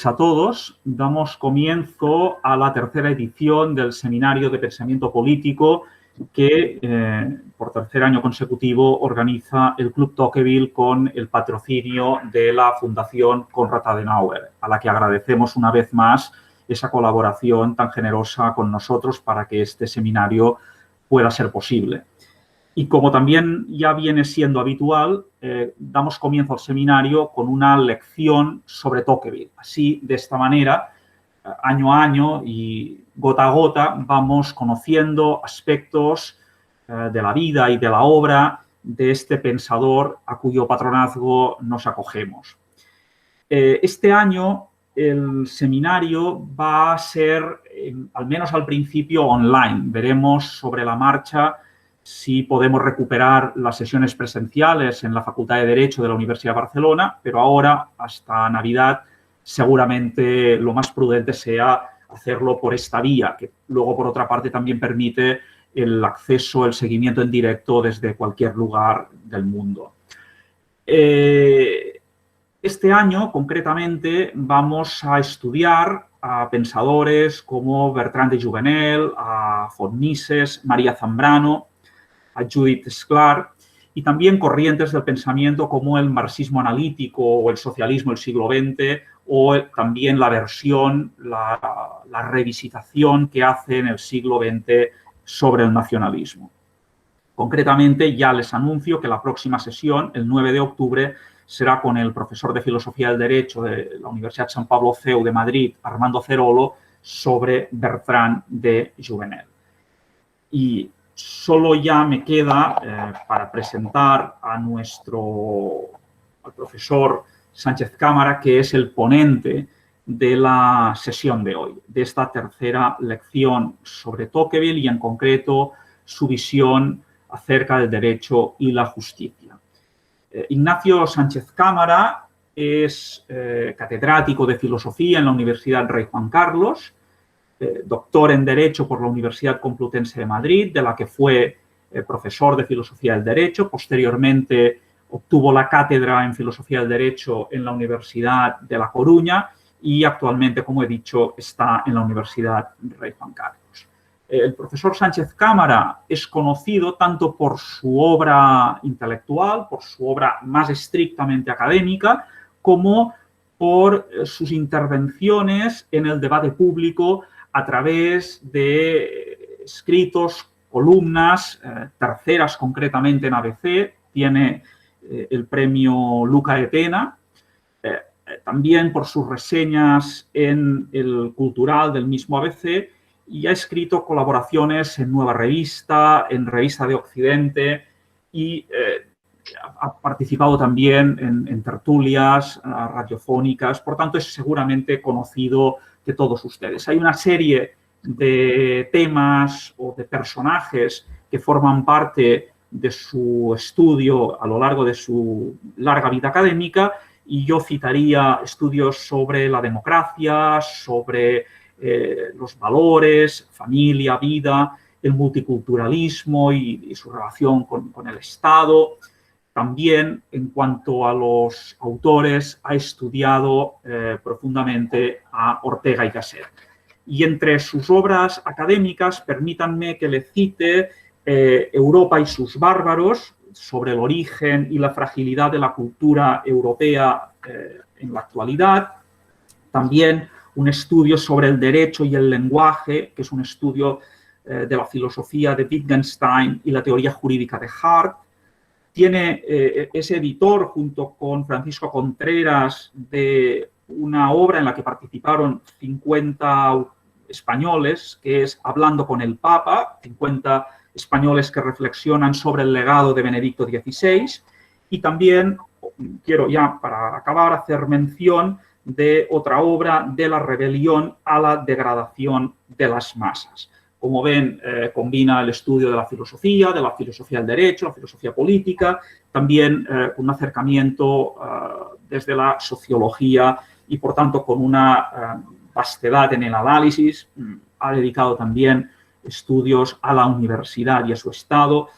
A todos, damos comienzo a la tercera edición del Seminario de Pensamiento Político que por tercer año consecutivo organiza el Club Tocqueville con el patrocinio de la Fundación Konrad Adenauer, a la que agradecemos una vez más esa colaboración tan generosa con nosotros para que este seminario pueda ser posible. Y como también ya viene siendo habitual, damos comienzo al seminario con una lección sobre Tocqueville. Así, de esta manera, año a año y gota a gota, vamos conociendo aspectos de la vida y de la obra de este pensador a cuyo patronazgo nos acogemos. Este año el seminario va a ser, al menos al principio, online. Veremos sobre la marcha si podemos recuperar las sesiones presenciales en la Facultad de Derecho de la Universidad de Barcelona, pero ahora, hasta Navidad, seguramente lo más prudente sea hacerlo por esta vía, que luego, por otra parte, también permite el acceso, el seguimiento en directo desde cualquier lugar del mundo. Este año, concretamente, vamos a estudiar a pensadores como Bertrand de Jouvenel, a von Mises, María Zambrano, a Judith Shklar, y también corrientes del pensamiento como el marxismo analítico o el socialismo del siglo XX, o también la versión, la revisitación que hace en el siglo XX sobre el nacionalismo. Concretamente, ya les anuncio que la próxima sesión, el 9 de octubre, será con el profesor de Filosofía del Derecho de la Universidad San Pablo CEU de Madrid, Armando Cerolo, sobre Bertrand de Jouvenel. Y solo ya me queda para presentar al profesor Sánchez Cámara, que es el ponente de la sesión de hoy, de esta tercera lección sobre Tocqueville y, en concreto, su visión acerca del derecho y la justicia. Ignacio Sánchez Cámara es catedrático de Filosofía en la Universidad Rey Juan Carlos, doctor en Derecho por la Universidad Complutense de Madrid, de la que fue profesor de Filosofía del Derecho. Posteriormente obtuvo la cátedra en Filosofía del Derecho en la Universidad de La Coruña y actualmente, como he dicho, está en la Universidad Rey Juan Carlos. El profesor Sánchez Cámara es conocido tanto por su obra intelectual, por su obra más estrictamente académica, como por sus intervenciones en el debate público a través de escritos, columnas, terceras concretamente en ABC, tiene el premio Luca Etena, también por sus reseñas en el Cultural del mismo ABC, y ha escrito colaboraciones en Nueva Revista, en Revista de Occidente, y ha participado también en tertulias radiofónicas. Por tanto, es seguramente conocido de todos ustedes. Hay una serie de temas o de personajes que forman parte de su estudio a lo largo de su larga vida académica, y yo citaría estudios sobre la democracia, sobre los valores, familia, vida, el multiculturalismo y su relación con el Estado. También, en cuanto a los autores, ha estudiado profundamente a Ortega y Gasset. Y entre sus obras académicas, permítanme que le cite Europa y sus bárbaros, sobre el origen y la fragilidad de la cultura europea en la actualidad. También un estudio sobre el derecho y el lenguaje, que es un estudio de la filosofía de Wittgenstein y la teoría jurídica de Hart. Tiene ese editor, junto con Francisco Contreras, de una obra en la que participaron 50 españoles, que es Hablando con el Papa, 50 españoles que reflexionan sobre el legado de Benedicto XVI. Y también quiero, ya para acabar, hacer mención de otra obra, De la rebelión a la degradación de las masas. Como ven, combina el estudio de la filosofía del derecho, la filosofía política, también un acercamiento desde la sociología y, por tanto, con una vastedad en el análisis. Ha dedicado también estudios a la universidad y a su estado.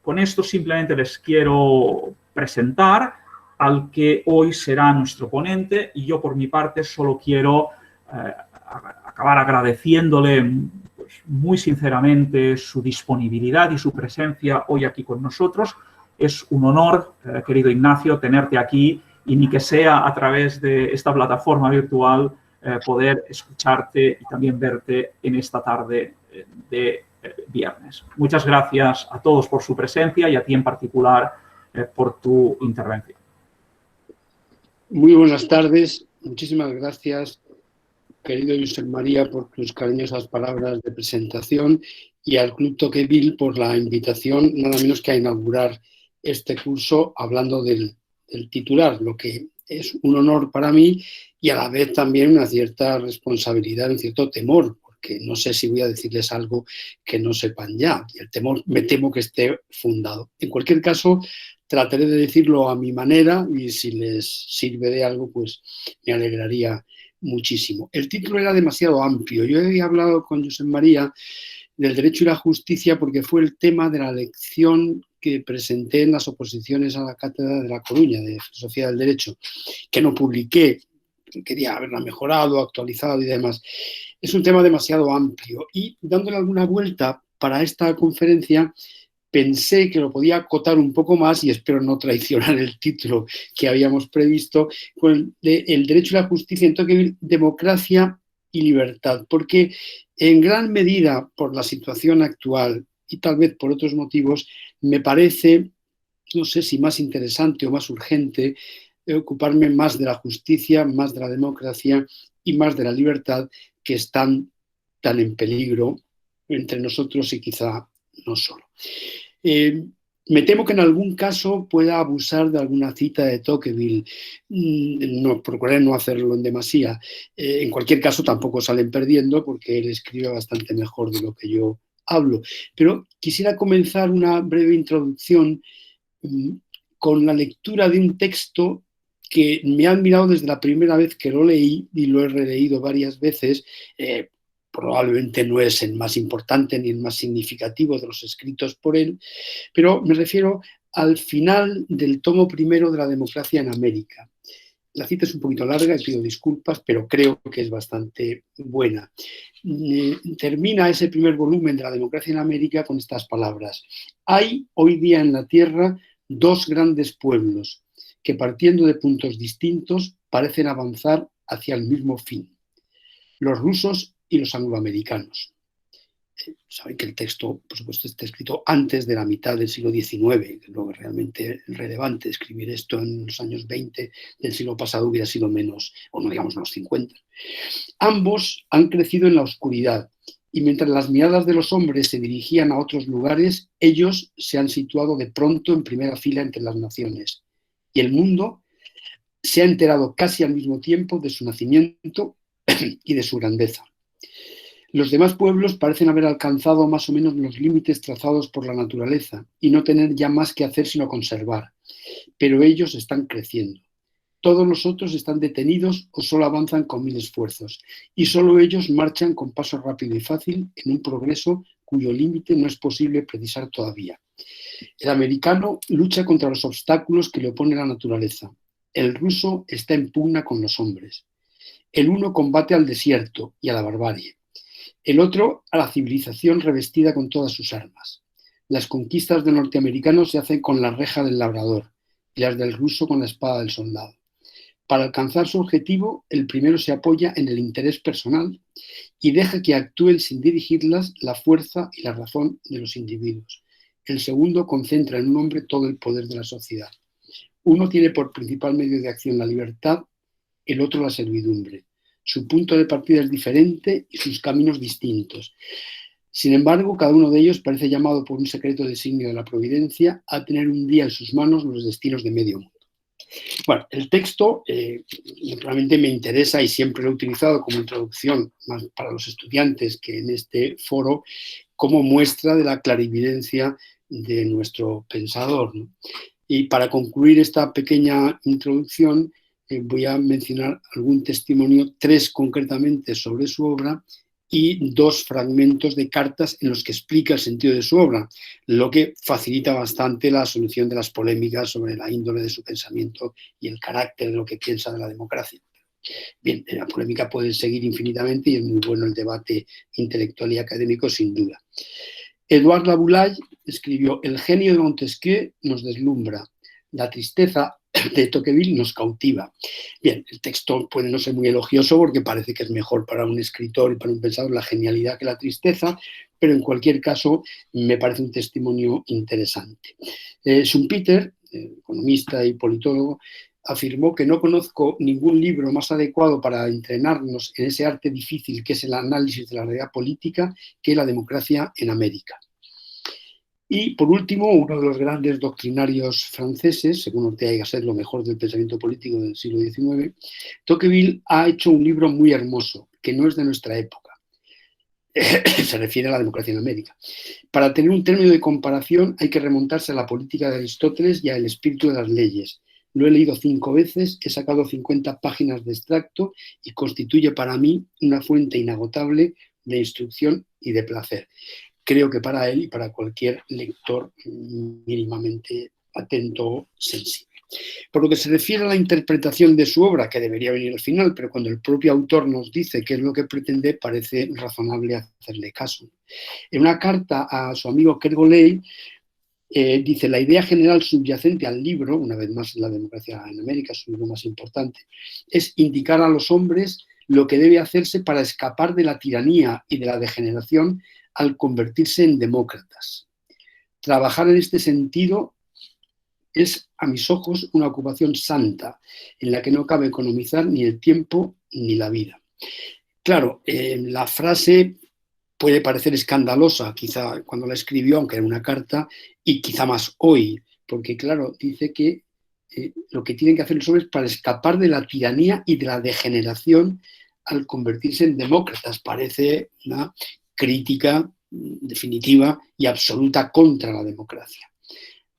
Con esto simplemente les quiero presentar al que hoy será nuestro ponente, y yo por mi parte solo quiero acabar agradeciéndole pues, muy sinceramente su disponibilidad y su presencia hoy aquí con nosotros. Es un honor, querido Ignacio, tenerte aquí y ni que sea a través de esta plataforma virtual poder escucharte y también verte en esta tarde de viernes. Muchas gracias a todos por su presencia y a ti en particular por tu intervención. Muy buenas tardes. Muchísimas gracias, querido Josep María, por tus cariñosas palabras de presentación y al Club Tocqueville por la invitación, nada menos que a inaugurar este curso hablando del titular, lo que es un honor para mí y a la vez también una cierta responsabilidad, un cierto temor, porque no sé si voy a decirles algo que no sepan ya. Y el temor me temo que esté fundado. En cualquier caso, trataré de decirlo a mi manera y si les sirve de algo, pues me alegraría muchísimo. El título era demasiado amplio. Yo he hablado con Josep María del derecho y la justicia porque fue el tema de la lección que presenté en las oposiciones a la Cátedra de La Coruña de Filosofía del Derecho, que no publiqué, quería haberla mejorado, actualizado y demás. Es un tema demasiado amplio y dándole alguna vuelta para esta conferencia pensé que lo podía acotar un poco más y espero no traicionar el título que habíamos previsto con el derecho y la justicia en Tocqueville, democracia y libertad, porque en gran medida por la situación actual y tal vez por otros motivos me parece, no sé si más interesante o más urgente, ocuparme más de la justicia, más de la democracia y más de la libertad que están tan en peligro entre nosotros y quizá no solo. Me temo que en algún caso pueda abusar de alguna cita de Tocqueville. No, procuraré no hacerlo en demasía. En cualquier caso, tampoco salen perdiendo porque él escribe bastante mejor de lo que yo hablo. Pero quisiera comenzar una breve introducción con la lectura de un texto que me ha admirado desde la primera vez que lo leí y lo he releído varias veces. Probablemente no es el más importante ni el más significativo de los escritos por él, pero me refiero al final del tomo primero de La democracia en América. La cita es un poquito larga y pido disculpas, pero creo que es bastante buena. Termina ese primer volumen de La democracia en América con estas palabras. Hay hoy día en la Tierra dos grandes pueblos que partiendo de puntos distintos parecen avanzar hacia el mismo fin. Los rusos y los angloamericanos. Saben que el texto, por supuesto, está escrito antes de la mitad del siglo XIX, que luego es realmente relevante. Escribir esto en los años 20 del siglo pasado hubiera sido menos, o no digamos los 50. Ambos han crecido en la oscuridad y mientras las miradas de los hombres se dirigían a otros lugares, ellos se han situado de pronto en primera fila entre las naciones. Y el mundo se ha enterado casi al mismo tiempo de su nacimiento y de su grandeza. Los demás pueblos parecen haber alcanzado más o menos los límites trazados por la naturaleza y no tener ya más que hacer sino conservar, pero ellos están creciendo. Todos los otros están detenidos o solo avanzan con mil esfuerzos y solo ellos marchan con paso rápido y fácil en un progreso cuyo límite no es posible precisar todavía. El americano lucha contra los obstáculos que le opone la naturaleza. El ruso está en pugna con los hombres. El uno combate al desierto y a la barbarie. El otro a la civilización revestida con todas sus armas. Las conquistas del norteamericano se hacen con la reja del labrador y las del ruso con la espada del soldado. Para alcanzar su objetivo, el primero se apoya en el interés personal y deja que actúen sin dirigirlas la fuerza y la razón de los individuos. El segundo concentra en un hombre todo el poder de la sociedad. Uno tiene por principal medio de acción la libertad, el otro la servidumbre. Su punto de partida es diferente y sus caminos distintos. Sin embargo, cada uno de ellos parece llamado por un secreto designio de la providencia a tener un día en sus manos los destinos de medio mundo. Bueno, el texto naturalmente me interesa y siempre lo he utilizado como introducción más para los estudiantes que en este foro como muestra de la clarividencia de nuestro pensador, ¿no? Y para concluir esta pequeña introducción voy a mencionar algún testimonio, tres concretamente sobre su obra y 2 fragmentos de cartas en los que explica el sentido de su obra, lo que facilita bastante la solución de las polémicas sobre la índole de su pensamiento y el carácter de lo que piensa de la democracia. Bien, la polémica puede seguir infinitamente y es muy bueno el debate intelectual y académico, sin duda. Edouard Laboulaye escribió: el genio de Montesquieu nos deslumbra, la tristeza de Tocqueville nos cautiva. Bien, el texto puede no ser muy elogioso porque parece que es mejor para un escritor y para un pensador la genialidad que la tristeza, pero en cualquier caso me parece un testimonio interesante. Schumpeter, economista y politólogo, afirmó que no conozco ningún libro más adecuado para entrenarnos en ese arte difícil que es el análisis de la realidad política que La democracia en América. Y, por último, uno de los grandes doctrinarios franceses, según Ortega y Gasset, lo mejor del pensamiento político del siglo XIX, Tocqueville ha hecho un libro muy hermoso, que no es de nuestra época. Se refiere a la democracia en América. Para tener un término de comparación hay que remontarse a la política de Aristóteles y al espíritu de las leyes. Lo he leído 5 veces, he sacado 50 páginas de extracto y constituye para mí una fuente inagotable de instrucción y de placer. Creo que para él y para cualquier lector mínimamente atento, sensible. Por lo que se refiere a la interpretación de su obra, que debería venir al final, pero cuando el propio autor nos dice qué es lo que pretende, parece razonable hacerle caso. En una carta a su amigo Kergolay, dice: la idea general subyacente al libro, una vez más La democracia en América, su libro más importante, es indicar a los hombres lo que debe hacerse para escapar de la tiranía y de la degeneración al convertirse en demócratas. Trabajar en este sentido es, a mis ojos, una ocupación santa, en la que no cabe economizar ni el tiempo ni la vida. Claro, la frase puede parecer escandalosa, quizá cuando la escribió, aunque era una carta, y quizá más hoy, porque claro, dice que lo que tienen que hacer los hombres para escapar de la tiranía y de la degeneración al convertirse en demócratas. Parece una crítica definitiva y absoluta contra la democracia.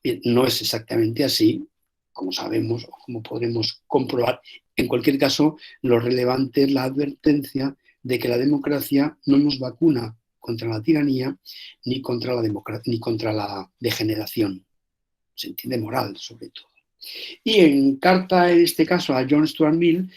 Bien, no es exactamente así, como sabemos o como podremos comprobar. En cualquier caso, lo relevante es la advertencia de que la democracia no nos vacuna contra la tiranía ni contra la degeneración, se entiende moral sobre todo. Y en carta, en este caso, a John Stuart Mill,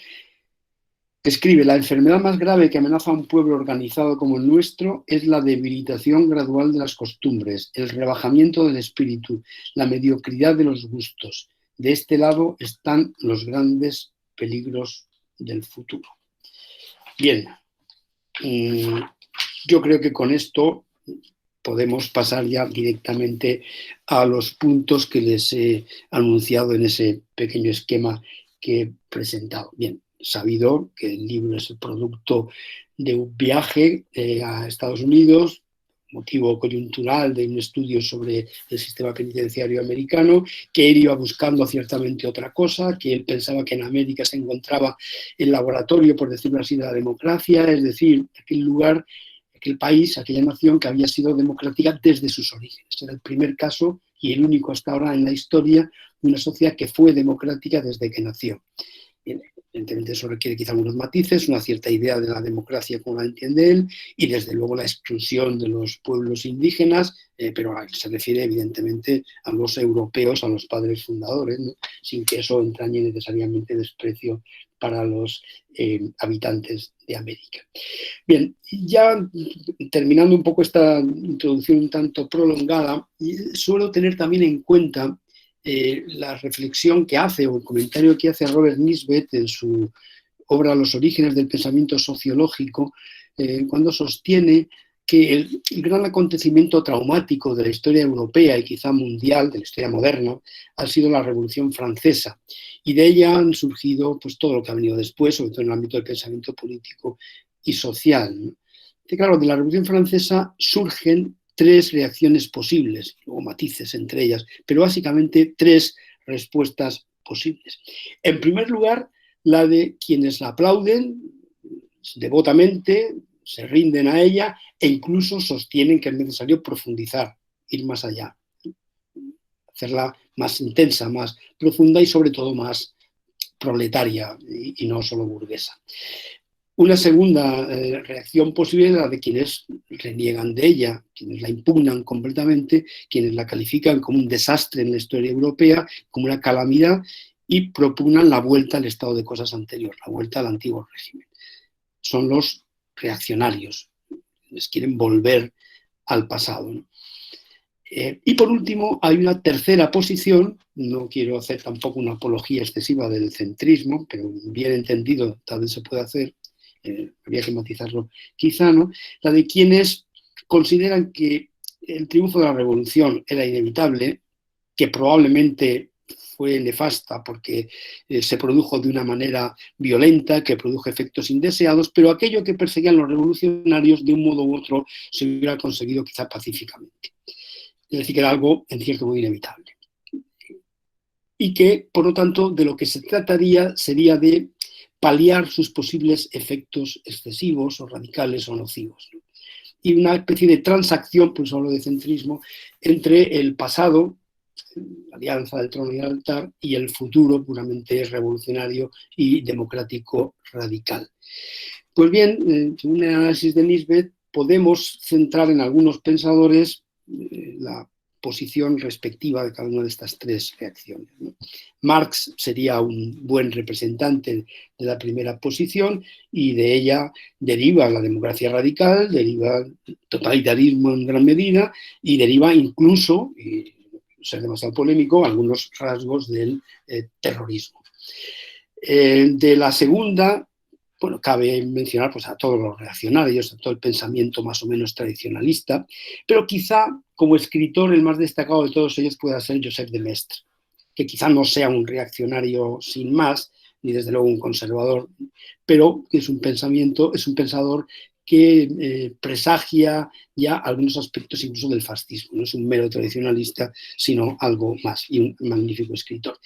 escribe: la enfermedad más grave que amenaza a un pueblo organizado como el nuestro es la debilitación gradual de las costumbres, el rebajamiento del espíritu, la mediocridad de los gustos. De este lado están los grandes peligros del futuro. Bien, yo creo que con esto podemos pasar ya directamente a los puntos que les he anunciado en ese pequeño esquema que he presentado. Bien, sabido que el libro es el producto de un viaje a Estados Unidos, motivo coyuntural de un estudio sobre el sistema penitenciario americano, que él iba buscando ciertamente otra cosa, que él pensaba que en América se encontraba el laboratorio, por decirlo así, de la democracia, es decir, aquel lugar, aquel país, aquella nación que había sido democrática desde sus orígenes. Era el primer caso y el único hasta ahora en la historia de una sociedad que fue democrática desde que nació. Evidentemente eso requiere quizá algunos matices, una cierta idea de la democracia como la entiende él y desde luego la exclusión de los pueblos indígenas, pero se refiere evidentemente a los europeos, a los padres fundadores, ¿no? Sin que eso entrañe necesariamente desprecio para los habitantes de América. Bien, ya terminando un poco esta introducción un tanto prolongada, suelo tener también en cuenta la reflexión que hace o el comentario que hace Robert Nisbet en su obra Los orígenes del pensamiento sociológico, cuando sostiene que el gran acontecimiento traumático de la historia europea y quizá mundial, de la historia moderna, ha sido la Revolución Francesa. Y de ella han surgido pues, todo lo que ha venido después, sobre todo en el ámbito del pensamiento político y social, ¿no? Y claro, de la Revolución Francesa surgen 3 reacciones posibles, luego matices entre ellas, pero básicamente 3 respuestas posibles. En primer lugar, la de quienes la aplauden devotamente, se rinden a ella e incluso sostienen que es necesario profundizar, ir más allá, hacerla más intensa, más profunda y sobre todo más proletaria y no solo burguesa. Una segunda reacción posible es la de quienes reniegan de ella, quienes la impugnan completamente, quienes la califican como un desastre en la historia europea, como una calamidad, y propugnan la vuelta al estado de cosas anterior, la vuelta al antiguo régimen. Son los reaccionarios, les quieren volver al pasado, ¿no? Y por último, hay una tercera posición, no quiero hacer tampoco una apología excesiva del centrismo, pero bien entendido tal vez se puede hacer, habría que matizarlo quizá, ¿no? La de quienes consideran que el triunfo de la revolución era inevitable, que probablemente fue nefasta porque se produjo de una manera violenta, que produjo efectos indeseados, pero aquello que perseguían los revolucionarios de un modo u otro se hubiera conseguido quizá pacíficamente. Es decir, que era algo en cierto modo inevitable. Y que, por lo tanto, de lo que se trataría sería de paliar sus posibles efectos excesivos o radicales o nocivos, ¿no? Y una especie de transacción, pues hablo de centrismo, entre el pasado, la alianza del trono y el altar, y el futuro puramente revolucionario y democrático radical. Pues bien, según el análisis de Nisbet, podemos centrar en algunos pensadores la posición respectiva de cada una de estas tres reacciones, ¿no? Marx sería un buen representante de la primera posición y de ella deriva la democracia radical, deriva el totalitarismo en gran medida y deriva incluso, y ser demasiado polémico, algunos rasgos del terrorismo. De la segunda, bueno, cabe mencionar pues, a todos los reaccionarios, a todo el pensamiento más o menos tradicionalista, pero quizá como escritor el más destacado de todos ellos pueda ser Joseph de Maistre, que quizá no sea un reaccionario sin más, ni desde luego un conservador, pero que es un pensador que presagia ya algunos aspectos incluso del fascismo. No es un mero tradicionalista, sino algo más, y un magnífico escritor.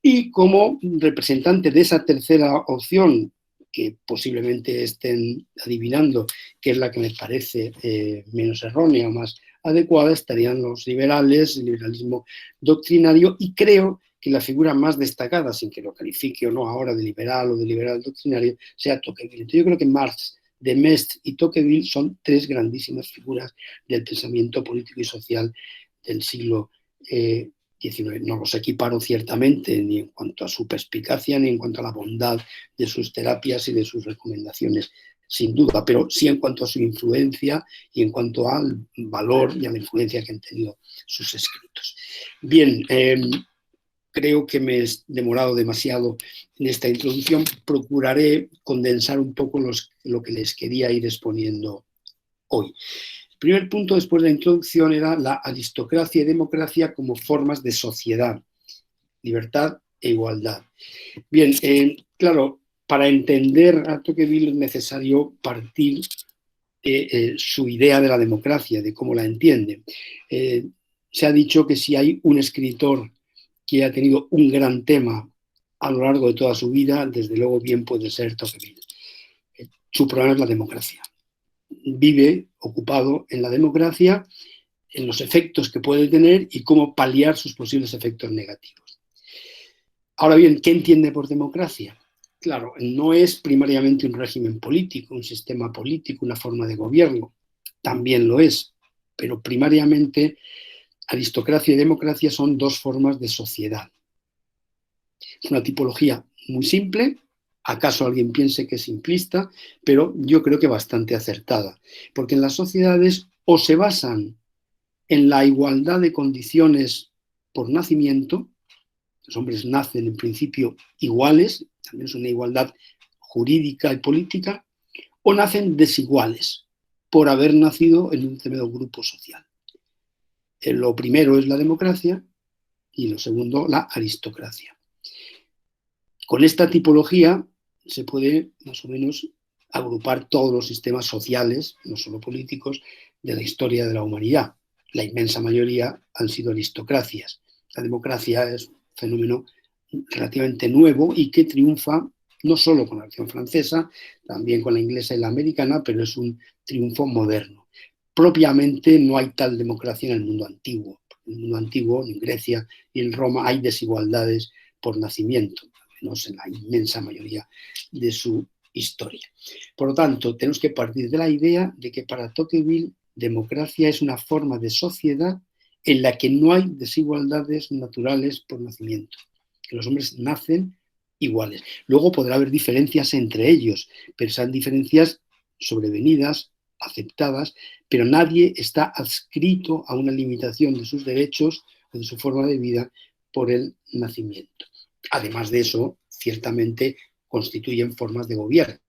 Y como representante de esa tercera opción, que posiblemente estén adivinando, que es la que me parece menos errónea o más adecuada, estarían los liberales, el liberalismo doctrinario, y creo que la figura más destacada, sin que lo califique o no ahora de liberal o de liberal doctrinario, sea Tocqueville. Entonces yo creo que Marx, de Maistre y Tocqueville son tres grandísimas figuras del pensamiento político y social del siglo XIX. No los equiparo ciertamente ni en cuanto a su perspicacia ni en cuanto a la bondad de sus terapias y de sus recomendaciones, sin duda, pero sí en cuanto a su influencia y en cuanto al valor y a la influencia que han tenido sus escritos. Bien, creo que me he demorado demasiado en esta introducción. Procuraré condensar un poco lo que les quería ir exponiendo hoy. El primer punto después de la introducción era la aristocracia y democracia como formas de sociedad, libertad e igualdad. Bien, claro, para entender a Tocqueville es necesario partir de su idea de la democracia, de cómo la entiende. Se ha dicho que si hay un escritor que ha tenido un gran tema a lo largo de toda su vida, desde luego bien puede ser Tocqueville. Su problema es la democracia. Vive ocupado en la democracia, en los efectos que puede tener y cómo paliar sus posibles efectos negativos. Ahora bien, ¿qué entiende por democracia? Claro, no es primariamente un régimen político, un sistema político, una forma de gobierno. También lo es, pero primariamente aristocracia y democracia son dos formas de sociedad. Es una tipología muy simple, acaso alguien piense que es simplista, pero yo creo que bastante acertada, porque en las sociedades o se basan en la igualdad de condiciones por nacimiento, los hombres nacen en principio iguales, también es una igualdad jurídica y política, o nacen desiguales por haber nacido en un determinado grupo social. Lo primero es la democracia y lo segundo la aristocracia. Con esta tipología se puede más o menos agrupar todos los sistemas sociales, no solo políticos, de la historia de la humanidad. La inmensa mayoría han sido aristocracias. La democracia es un fenómeno relativamente nuevo y que triunfa no solo con la Revolución Francesa, también con la inglesa y la americana, pero es un triunfo moderno. Propiamente no hay tal democracia en el mundo antiguo. En el mundo antiguo, en Grecia y en Roma, hay desigualdades por nacimiento, al menos en la inmensa mayoría de su historia. Por lo tanto, tenemos que partir de la idea de que para Tocqueville democracia es una forma de sociedad en la que no hay desigualdades naturales por nacimiento, que los hombres nacen iguales. Luego podrá haber diferencias entre ellos, pero son diferencias sobrevenidas, aceptadas, pero nadie está adscrito a una limitación de sus derechos o de su forma de vida por el nacimiento. Además de eso, ciertamente constituyen formas de gobierno.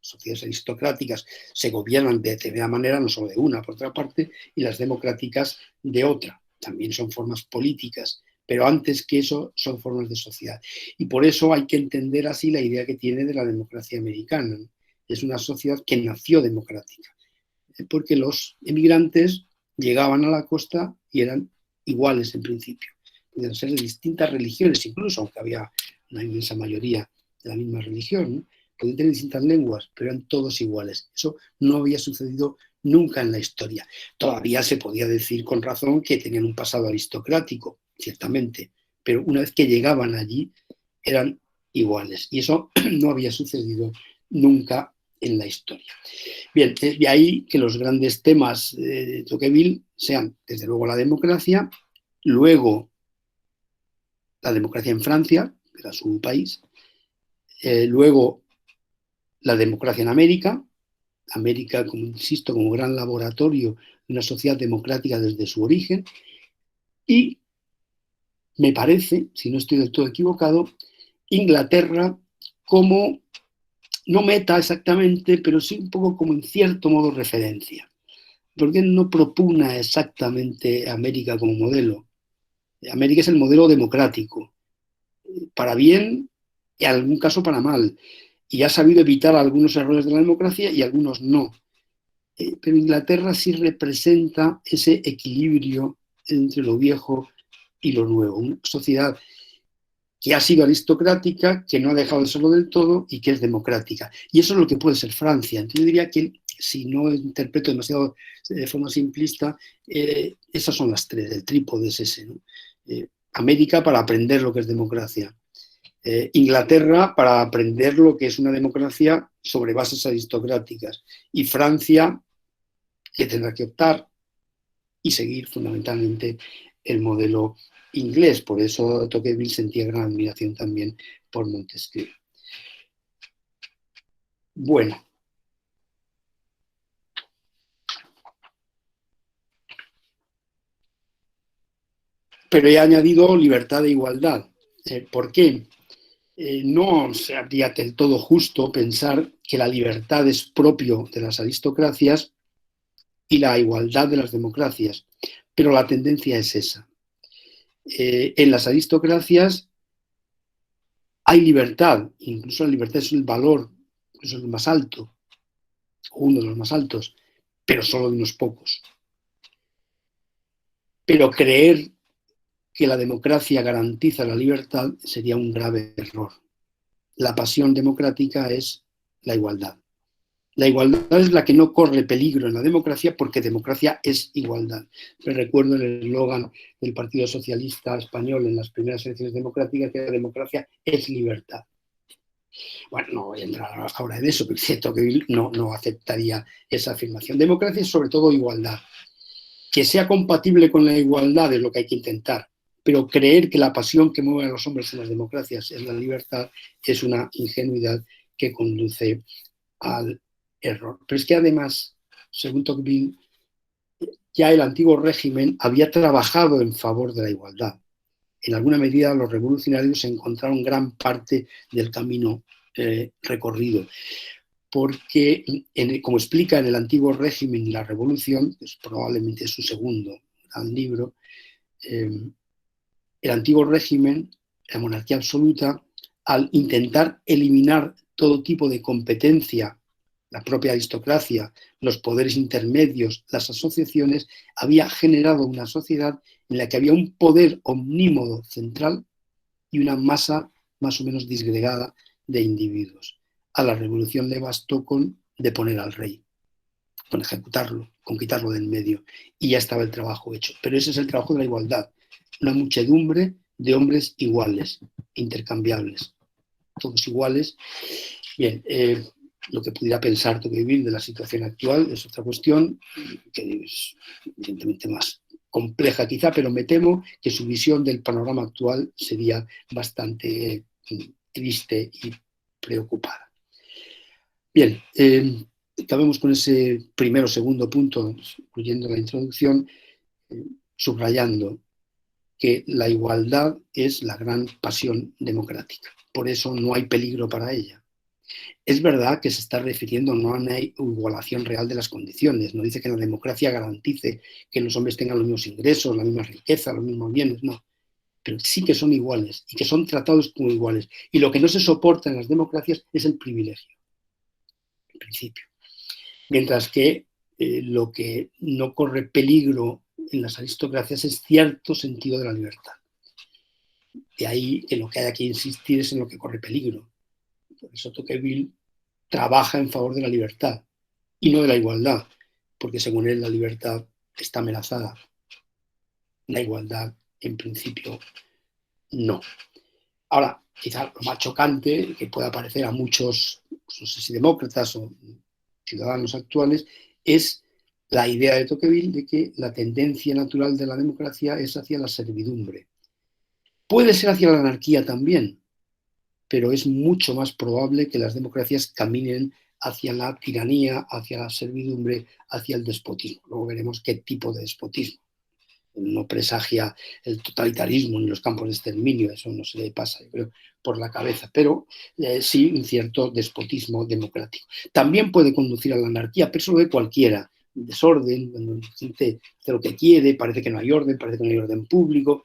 Sociedades aristocráticas se gobiernan de determinada manera, no solo de una, por otra parte, y las democráticas de otra. También son formas políticas, pero antes que eso son formas de sociedad. Y por eso hay que entender así la idea que tiene de la democracia americana. Es una sociedad que nació democrática, porque los emigrantes llegaban a la costa y eran iguales en principio. Podían ser de distintas religiones, incluso, aunque había una inmensa mayoría de la misma religión, ¿no? Podían tener distintas lenguas, pero eran todos iguales. Eso no había sucedido nunca en la historia. Todavía se podía decir con razón que tenían un pasado aristocrático, ciertamente, pero una vez que llegaban allí eran iguales. Y eso no había sucedido nunca en la historia. Bien, de ahí que los grandes temas de Tocqueville sean, desde luego, la democracia, luego la democracia en Francia, que era su país, luego la democracia en América, América, como insisto, como gran laboratorio de una sociedad democrática desde su origen, y me parece, si no estoy del todo equivocado, Inglaterra como, no meta exactamente, pero sí un poco como en cierto modo referencia. Porque no propugna exactamente América como modelo. América es el modelo democrático, para bien y en algún caso para mal. Y ha sabido evitar algunos errores de la democracia y algunos no. Pero Inglaterra sí representa ese equilibrio entre lo viejo y lo nuevo. Una sociedad que ha sido aristocrática, que no ha dejado de serlo del todo y que es democrática. Y eso es lo que puede ser Francia. Entonces yo diría que, si no interpreto demasiado de forma simplista, esas son las tres, el trípode es ese, ¿no? América para aprender lo que es democracia. Inglaterra para aprender lo que es una democracia sobre bases aristocráticas. Y Francia, que tendrá que optar y seguir fundamentalmente el modelo inglés. Por eso Tocqueville sentía gran admiración también por Montesquieu. Bueno. Pero he añadido libertad e igualdad. ¿Por qué? No sería del todo justo pensar que la libertad es propio de las aristocracias y la igualdad de las democracias, pero la tendencia es esa. En las aristocracias hay libertad, incluso la libertad es el valor, es el más alto, uno de los más altos, pero solo de unos pocos. Pero creer que la democracia garantiza la libertad sería un grave error. La pasión democrática es la igualdad. La igualdad es la que no corre peligro en la democracia, porque democracia es igualdad. Me recuerdo el eslogan del Partido Socialista Español en las primeras elecciones democráticas, que la democracia es libertad. Bueno, no voy a entrar ahora en eso, pero es cierto que no aceptaría esa afirmación. Democracia es sobre todo igualdad. Que sea compatible con la igualdad es lo que hay que intentar, pero creer que la pasión que mueve a los hombres en las democracias es la libertad es una ingenuidad que conduce al error. Pero es que además, según Tocqueville, ya el antiguo régimen había trabajado en favor de la igualdad. En alguna medida los revolucionarios encontraron gran parte del camino recorrido, porque, como explica en el antiguo régimen y la revolución, que es probablemente su segundo gran libro, el antiguo régimen, la monarquía absoluta, al intentar eliminar todo tipo de competencia, la propia aristocracia, los poderes intermedios, las asociaciones, había generado una sociedad en la que había un poder omnímodo central y una masa más o menos disgregada de individuos. A la revolución le bastó con deponer al rey, con ejecutarlo, con quitarlo del medio, y ya estaba el trabajo hecho. Pero ese es el trabajo de la igualdad, una muchedumbre de hombres iguales, intercambiables, todos iguales. Bien, Lo que pudiera pensar Tocqueville de la situación actual es otra cuestión, que es evidentemente más compleja quizá, pero me temo que su visión del panorama actual sería bastante triste y preocupada. Bien, acabemos con ese primero o segundo punto, incluyendo la introducción, subrayando que la igualdad es la gran pasión democrática. Por eso no hay peligro para ella. Es verdad que se está refiriendo no a una igualación real de las condiciones, no dice que la democracia garantice que los hombres tengan los mismos ingresos, la misma riqueza, los mismos bienes, no. Pero sí que son iguales y que son tratados como iguales. Y lo que no se soporta en las democracias es el privilegio, en principio. Mientras que lo que no corre peligro en las aristocracias es cierto sentido de la libertad. De ahí que lo que hay que insistir es en lo que corre peligro. Por eso Tocqueville trabaja en favor de la libertad y no de la igualdad, porque según él la libertad está amenazada. La igualdad, en principio, no. Ahora, quizá lo más chocante que pueda parecer a muchos, no sé si demócratas o ciudadanos actuales, es la idea de Tocqueville de que la tendencia natural de la democracia es hacia la servidumbre. Puede ser hacia la anarquía también, pero es mucho más probable que las democracias caminen hacia la tiranía, hacia la servidumbre, hacia el despotismo. Luego veremos qué tipo de despotismo. No presagia el totalitarismo en los campos de exterminio, eso no se le pasa, yo creo, por la cabeza, pero sí un cierto despotismo democrático. También puede conducir a la anarquía, pero eso lo ve cualquiera. Desorden, cuando la gente hace lo que quiere, parece que no hay orden, parece que no hay orden público.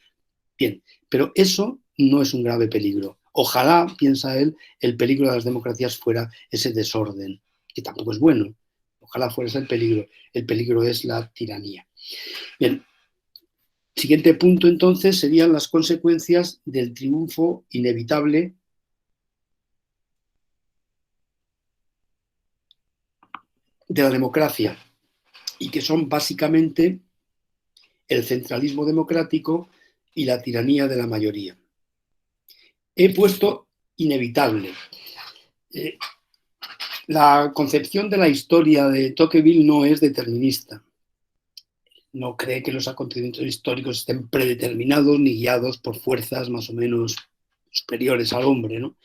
Bien, pero eso no es un grave peligro. Ojalá, piensa él, el peligro de las democracias fuera ese desorden, que tampoco es bueno. Ojalá fuera ese el peligro. El peligro es la tiranía. Bien, siguiente punto entonces serían las consecuencias del triunfo inevitable de la democracia y que son básicamente el centralismo democrático y la tiranía de la mayoría. He puesto inevitable. La concepción de la historia de Tocqueville no es determinista. No cree que los acontecimientos históricos estén predeterminados ni guiados por fuerzas más o menos superiores al hombre, ¿no?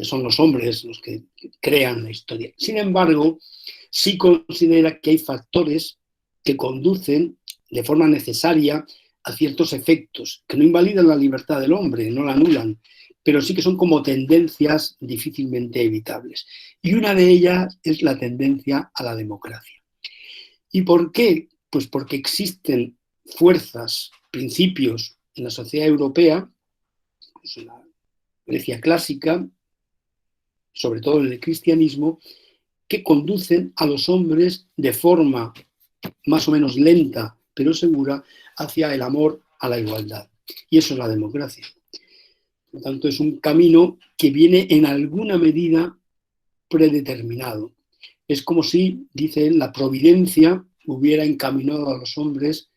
Son los hombres los que crean la historia. Sin embargo, sí considera que hay factores que conducen de forma necesaria a ciertos efectos, que no invalidan la libertad del hombre, no la anulan, pero sí que son como tendencias difícilmente evitables. Y una de ellas es la tendencia a la democracia. ¿Y por qué? Pues porque existen fuerzas, principios en la sociedad europea, pues en la Grecia clásica, sobre todo en el cristianismo, que conducen a los hombres de forma más o menos lenta, pero segura, hacia el amor a la igualdad. Y eso es la democracia. Por lo tanto, es un camino que viene en alguna medida predeterminado. Es como si, dice él, la providencia hubiera encaminado a los hombres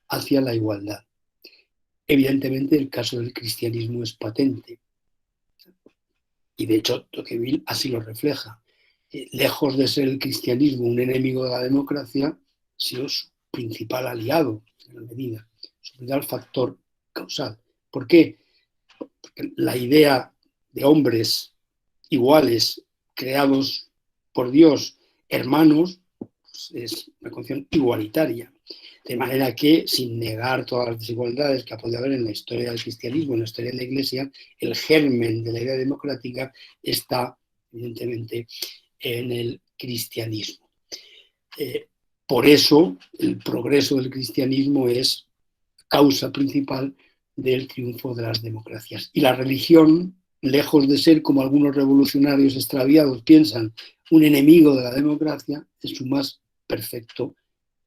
hacia la igualdad. Evidentemente, el caso del cristianismo es patente. Y de hecho, Tocqueville así lo refleja. Lejos de ser el cristianismo un enemigo de la democracia, ha sido su principal aliado, en gran medida, su principal factor causal. ¿Por qué? Porque la idea de hombres iguales, creados por Dios, hermanos, pues es una concepción igualitaria. De manera que, sin negar todas las desigualdades que ha podido haber en la historia del cristianismo, en la historia de la Iglesia, el germen de la idea democrática está, evidentemente, en el cristianismo. Por eso, el progreso del cristianismo es causa principal del triunfo de las democracias. Y la religión, lejos de ser, como algunos revolucionarios extraviados piensan, un enemigo de la democracia, es su más perfecto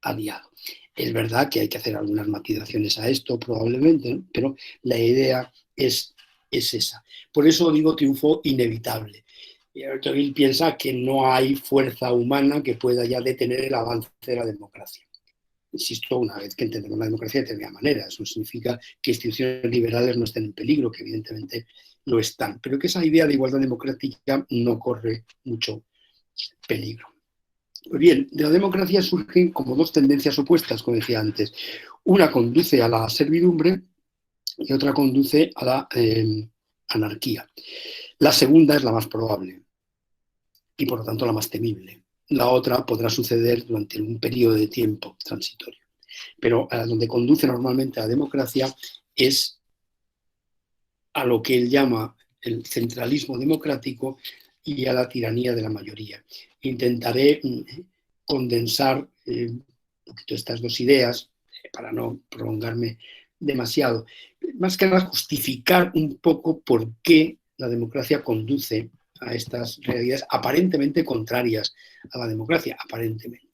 aliado. Es verdad que hay que hacer algunas matizaciones a esto, probablemente, ¿no? Pero la idea es esa. Por eso digo triunfo inevitable. Tocqueville piensa que no hay fuerza humana que pueda ya detener el avance de la democracia. Insisto, una vez que entendemos la democracia de determinada manera, eso significa que instituciones liberales no estén en peligro, que evidentemente lo están, pero que esa idea de igualdad democrática no corre mucho peligro. Pues bien, de la democracia surgen como dos tendencias opuestas, como decía antes. Una conduce a la servidumbre y otra conduce a la anarquía. La segunda es la más probable y por lo tanto la más temible. La otra podrá suceder durante un periodo de tiempo transitorio. Pero donde conduce normalmente a la democracia es a lo que él llama el centralismo democrático y a la tiranía de la mayoría. Intentaré condensar un poquito estas dos ideas para no prolongarme demasiado. Más que nada justificar un poco por qué la democracia conduce a estas realidades aparentemente contrarias a la democracia, aparentemente.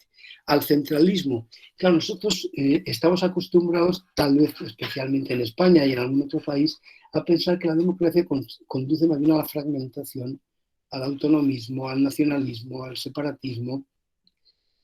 Al centralismo. Claro, nosotros estamos acostumbrados, tal vez especialmente en España y en algún otro país, a pensar que la democracia conduce más bien a la fragmentación, al autonomismo, al nacionalismo, al separatismo.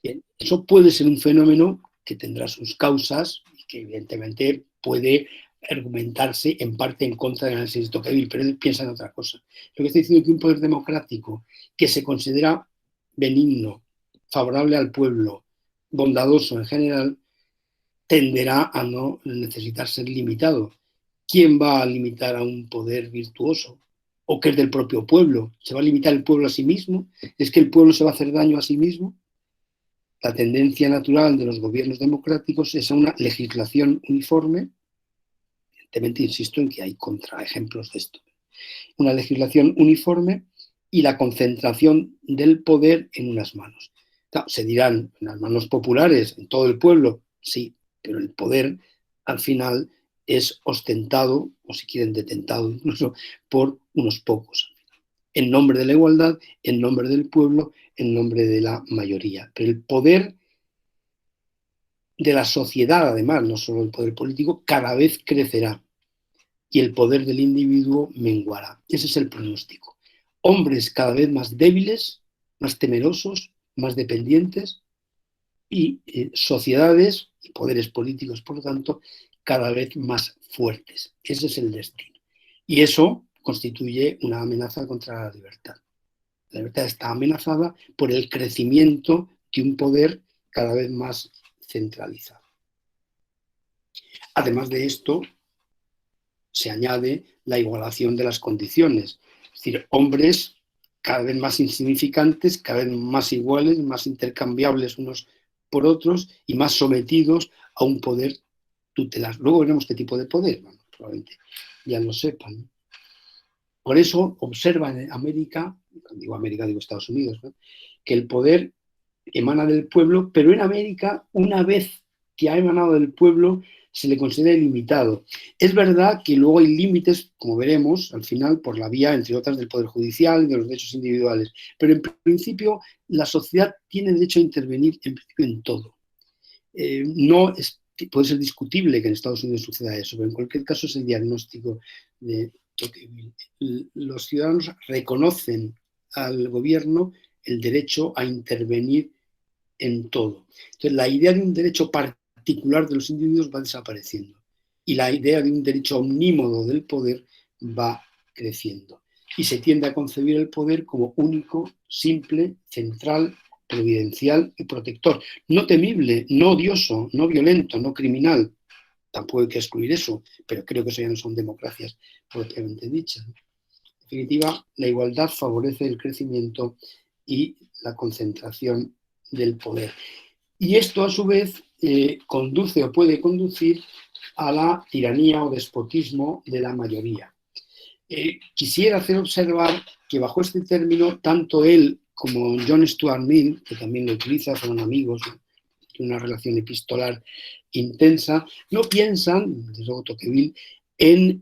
Bien, eso puede ser un fenómeno que tendrá sus causas y que evidentemente puede argumentarse en parte en contra del análisis de Tocqueville, pero él piensa en otra cosa. Lo que está diciendo es que un poder democrático que se considera benigno, favorable al pueblo, bondadoso en general, tenderá a no necesitar ser limitado. ¿Quién va a limitar a un poder virtuoso? ¿O que es del propio pueblo? ¿Se va a limitar el pueblo a sí mismo? ¿Es que el pueblo se va a hacer daño a sí mismo? La tendencia natural de los gobiernos democráticos es a una legislación uniforme. Evidentemente, insisto en que hay contraejemplos de esto. Una legislación uniforme y la concentración del poder en unas manos. Claro, se dirán, en las manos populares, en todo el pueblo, sí, pero el poder al final es ostentado, o si quieren detentado incluso, por unos pocos. En nombre de la igualdad, en nombre del pueblo, en nombre de la mayoría. Pero el poder de la sociedad, además, no solo el poder político, cada vez crecerá y el poder del individuo menguará. Ese es el pronóstico. Hombres cada vez más débiles, más temerosos, más dependientes y sociedades y poderes políticos, por lo tanto, cada vez más fuertes. Ese es el destino. Y eso constituye una amenaza contra la libertad. La libertad está amenazada por el crecimiento de un poder cada vez más centralizado. Además de esto, se añade la igualación de las condiciones. Es decir, hombres cada vez más insignificantes, cada vez más iguales, más intercambiables unos por otros y más sometidos a un poder tutelar. Luego veremos qué tipo de poder, bueno, probablemente ya lo sepan. Por eso observa en América, cuando digo América digo Estados Unidos, ¿no?, que el poder emana del pueblo, pero en América, una vez que ha emanado del pueblo, se le considera ilimitado. Es verdad que luego hay límites, como veremos, al final, por la vía, entre otras, del Poder Judicial y de los derechos individuales. Pero en principio, la sociedad tiene derecho a intervenir en principio en todo. Puede ser discutible que en Estados Unidos suceda eso, pero en cualquier caso es el diagnóstico de Tocqueville. Los ciudadanos reconocen al gobierno el derecho a intervenir en todo. Entonces, la idea de un derecho particular de los individuos va desapareciendo y la idea de un derecho omnímodo del poder va creciendo. Y se tiende a concebir el poder como único, simple, central, providencial y protector. No temible, no odioso, no violento, no criminal. Tampoco hay que excluir eso, pero creo que eso ya no son democracias propiamente dichas. En definitiva, la igualdad favorece el crecimiento y la concentración del poder. Y esto, a su vez, conduce o puede conducir a la tiranía o despotismo de la mayoría. Quisiera hacer observar que bajo este término, tanto él como John Stuart Mill, que también lo utiliza, son amigos, una relación epistolar intensa, no piensan, desde luego Tocqueville, en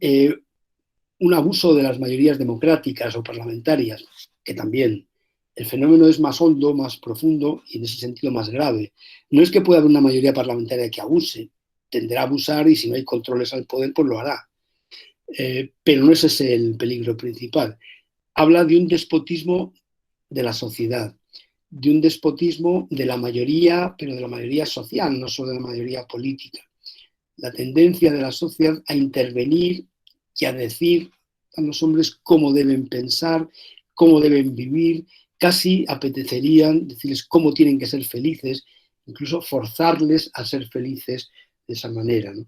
un abuso de las mayorías democráticas o parlamentarias, que también. El fenómeno es más hondo, más profundo y en ese sentido más grave. No es que pueda haber una mayoría parlamentaria que abuse, tenderá a abusar y si no hay controles al poder, pues lo hará. Pero no ese es el peligro principal. Habla de un despotismo de la sociedad, de un despotismo de la mayoría, pero de la mayoría social, no solo de la mayoría política. La tendencia de la sociedad a intervenir y a decir a los hombres cómo deben pensar, cómo deben vivir, casi apetecerían decirles cómo tienen que ser felices, incluso forzarles a ser felices de esa manera, ¿no?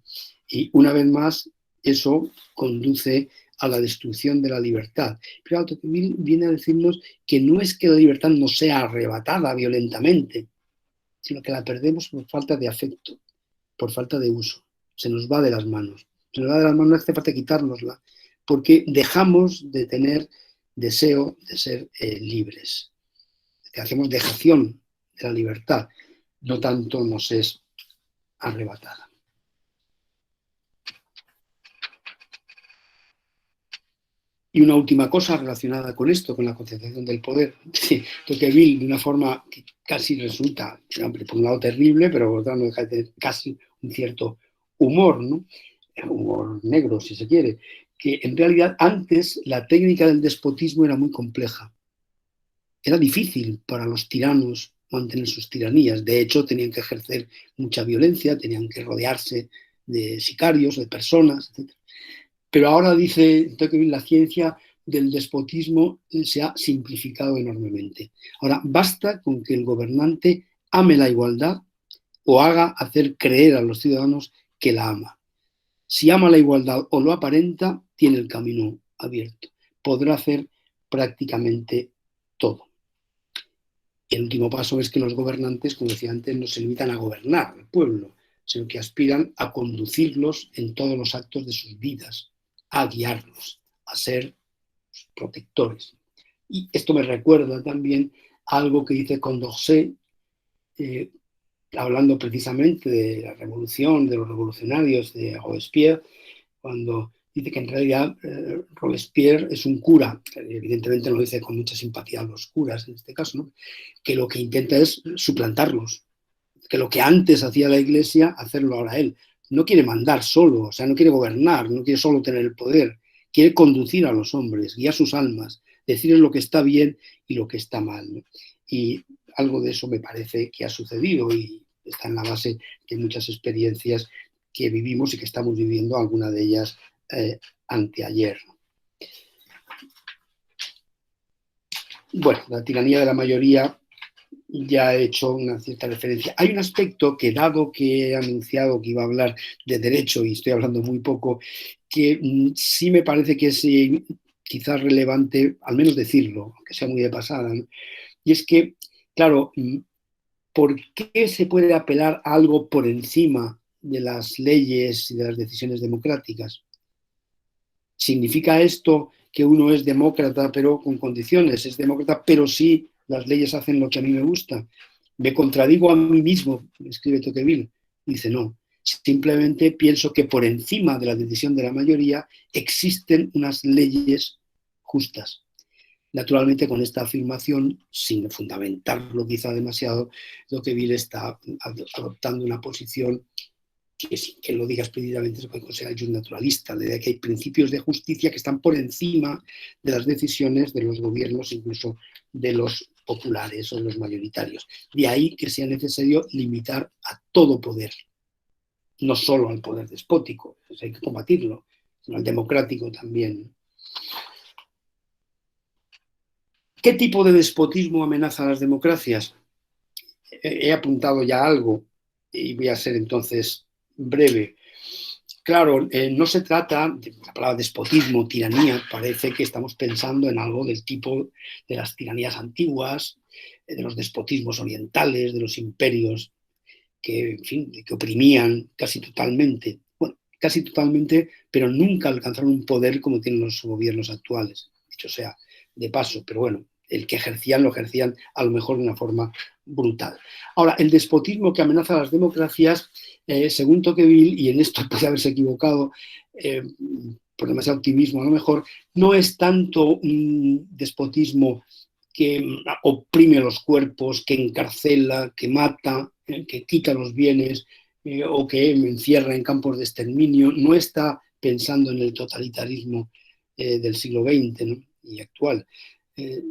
Y una vez más, eso conduce a la destrucción de la libertad. Pero Tocqueville viene a decirnos que no es que la libertad nos sea arrebatada violentamente, sino que la perdemos por falta de afecto, por falta de uso. Se nos va de las manos. Se nos va de las manos, no hace falta quitárnosla, porque dejamos de tener deseo de ser libres. Que hacemos dejación de la libertad, no tanto nos es arrebatada. Y una última cosa relacionada con esto, con la concentración del poder. Tocqueville, de una forma que casi resulta, por un lado terrible, pero por otro lado no deja de tener casi un cierto humor, ¿no? Humor negro, si se quiere, que en realidad antes la técnica del despotismo era muy compleja. Era difícil para los tiranos mantener sus tiranías. De hecho, tenían que ejercer mucha violencia, tenían que rodearse de sicarios, de personas, etc. Pero ahora, dice Tocqueville, la ciencia del despotismo se ha simplificado enormemente. Ahora, basta con que el gobernante ame la igualdad o haga hacer creer a los ciudadanos que la ama. Si ama la igualdad o lo aparenta, tiene el camino abierto. Podrá hacer prácticamente todo. Y el último paso es que los gobernantes, como decía antes, no se limitan a gobernar al pueblo, sino que aspiran a conducirlos en todos los actos de sus vidas, a guiarlos, a ser protectores. Y esto me recuerda también algo que dice Condorcet, hablando precisamente de la revolución, de los revolucionarios de Robespierre, cuando dice que en realidad Robespierre es un cura, evidentemente no lo dice con mucha simpatía a los curas en este caso, ¿no? Que lo que intenta es suplantarlos, que lo que antes hacía la Iglesia, hacerlo ahora él. No quiere mandar solo, o sea, no quiere gobernar, no quiere solo tener el poder, quiere conducir a los hombres, guiar sus almas, decirles lo que está bien y lo que está mal, ¿no? Y algo de eso me parece que ha sucedido y está en la base de muchas experiencias que vivimos y que estamos viviendo, alguna de ellas anteayer. Bueno, la tiranía de la mayoría ya he hecho una cierta referencia. Hay un aspecto que, dado que he anunciado que iba a hablar de derecho y estoy hablando muy poco, que sí me parece que es quizás relevante, al menos decirlo, aunque sea muy de pasada, ¿no? Y es que, claro, ¿por qué se puede apelar a algo por encima de las leyes y de las decisiones democráticas? ¿Significa esto que uno es demócrata pero con condiciones? Es demócrata pero sí las leyes hacen lo que a mí me gusta. ¿Me contradigo a mí mismo?, escribe Tocqueville. Dice, no, simplemente pienso que por encima de la decisión de la mayoría existen unas leyes justas. Naturalmente, con esta afirmación, sin fundamentarlo quizá demasiado, Tocqueville está adoptando una posición que, sin que lo diga explícitamente, se puede considerar naturalista, de que hay principios de justicia que están por encima de las decisiones de los gobiernos, incluso de los populares o de los mayoritarios. De ahí que sea necesario limitar a todo poder, no solo al poder despótico, pues hay que combatirlo, sino al democrático también. ¿Qué tipo de despotismo amenaza a las democracias? He apuntado ya algo y voy a ser entonces breve. Claro, no se trata de la palabra despotismo, tiranía, parece que estamos pensando en algo del tipo de las tiranías antiguas, de los despotismos orientales, de los imperios que, en fin, que oprimían casi totalmente. Bueno, casi totalmente, pero nunca alcanzaron un poder como tienen los gobiernos actuales, dicho sea de paso, pero bueno, el que ejercían lo ejercían a lo mejor de una forma brutal. Ahora, el despotismo que amenaza a las democracias, según Tocqueville, y en esto puede haberse equivocado por demasiado optimismo a lo mejor, no es tanto un despotismo que oprime los cuerpos, que encarcela, que mata, que quita los bienes o que encierra en campos de exterminio. No está pensando en el totalitarismo del siglo XX, ¿no?, y actual,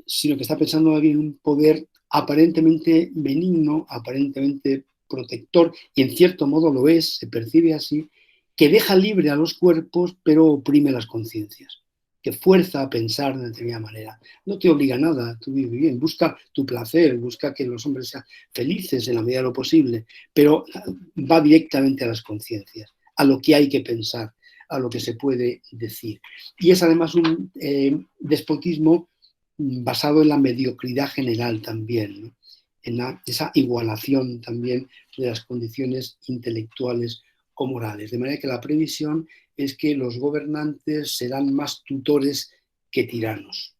sino que está pensando más bien en un poder aparentemente benigno, aparentemente protector, y en cierto modo lo es, se percibe así, que deja libre a los cuerpos pero oprime las conciencias. que fuerza a pensar de una determinada manera. No te obliga a nada, tú vive bien, busca tu placer, busca que los hombres sean felices en la medida de lo posible, pero va directamente a las conciencias, a lo que hay que pensar, a lo que se puede decir. Y es además un despotismo basado en la mediocridad general también, ¿no? En esa igualación también de las condiciones intelectuales o morales. De manera que la previsión es que los gobernantes serán más tutores que tiranos,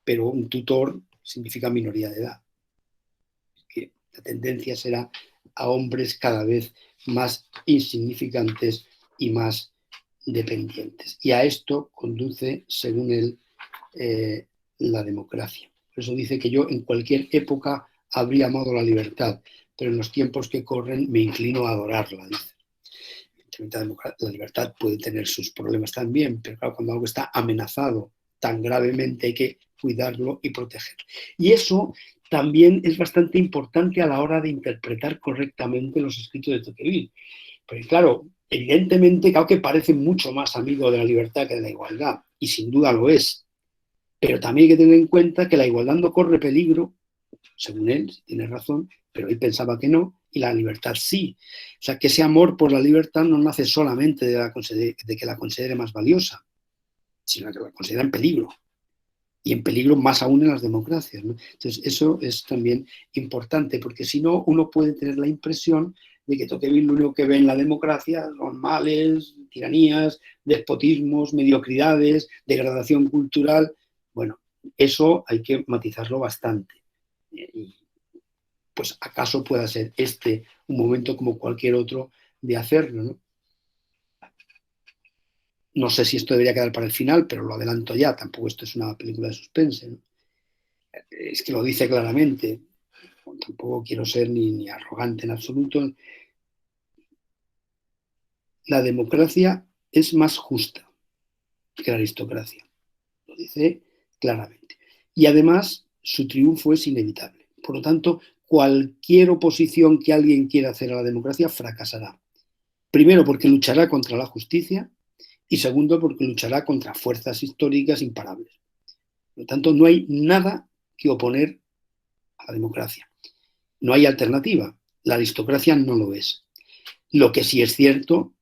pero un tutor significa minoría de edad. Que la tendencia será a hombres cada vez más insignificantes y más dependientes. Y a esto conduce, según él, la democracia. Por eso dice que yo en cualquier época habría amado la libertad, pero en los tiempos que corren me inclino a adorarla, dice. La libertad puede tener sus problemas también, pero claro, cuando algo está amenazado tan gravemente hay que cuidarlo y protegerlo. Y eso también es bastante importante a la hora de interpretar correctamente los escritos de Tocqueville. Porque claro, evidentemente, claro que parece mucho más amigo de la libertad que de la igualdad, y sin duda lo es. Pero también hay que tener en cuenta que la igualdad no corre peligro, según él, si tiene razón, pero él pensaba que no, y la libertad sí. O sea, que ese amor por la libertad no nace solamente de que la considere más valiosa, sino que la considera en peligro. Y en peligro más aún en las democracias, ¿no? Entonces, eso es también importante, porque si no, uno puede tener la impresión de que Tocqueville lo único que ve en la democracia son males, tiranías, despotismos, mediocridades, degradación cultural. Bueno, eso hay que matizarlo bastante. Y pues acaso pueda ser este un momento como cualquier otro de hacerlo, ¿no? No sé si esto debería quedar para el final, pero lo adelanto ya, tampoco esto es una película de suspense, ¿no? Es que lo dice claramente, tampoco quiero ser ni arrogante en absoluto. La democracia es más justa que la aristocracia, lo dice claramente. Y además, su triunfo es inevitable. Por lo tanto, cualquier oposición que alguien quiera hacer a la democracia fracasará. Primero, porque luchará contra la justicia, y segundo, porque luchará contra fuerzas históricas imparables. Por lo tanto, no hay nada que oponer a la democracia. No hay alternativa. La aristocracia no lo es. Lo que sí es cierto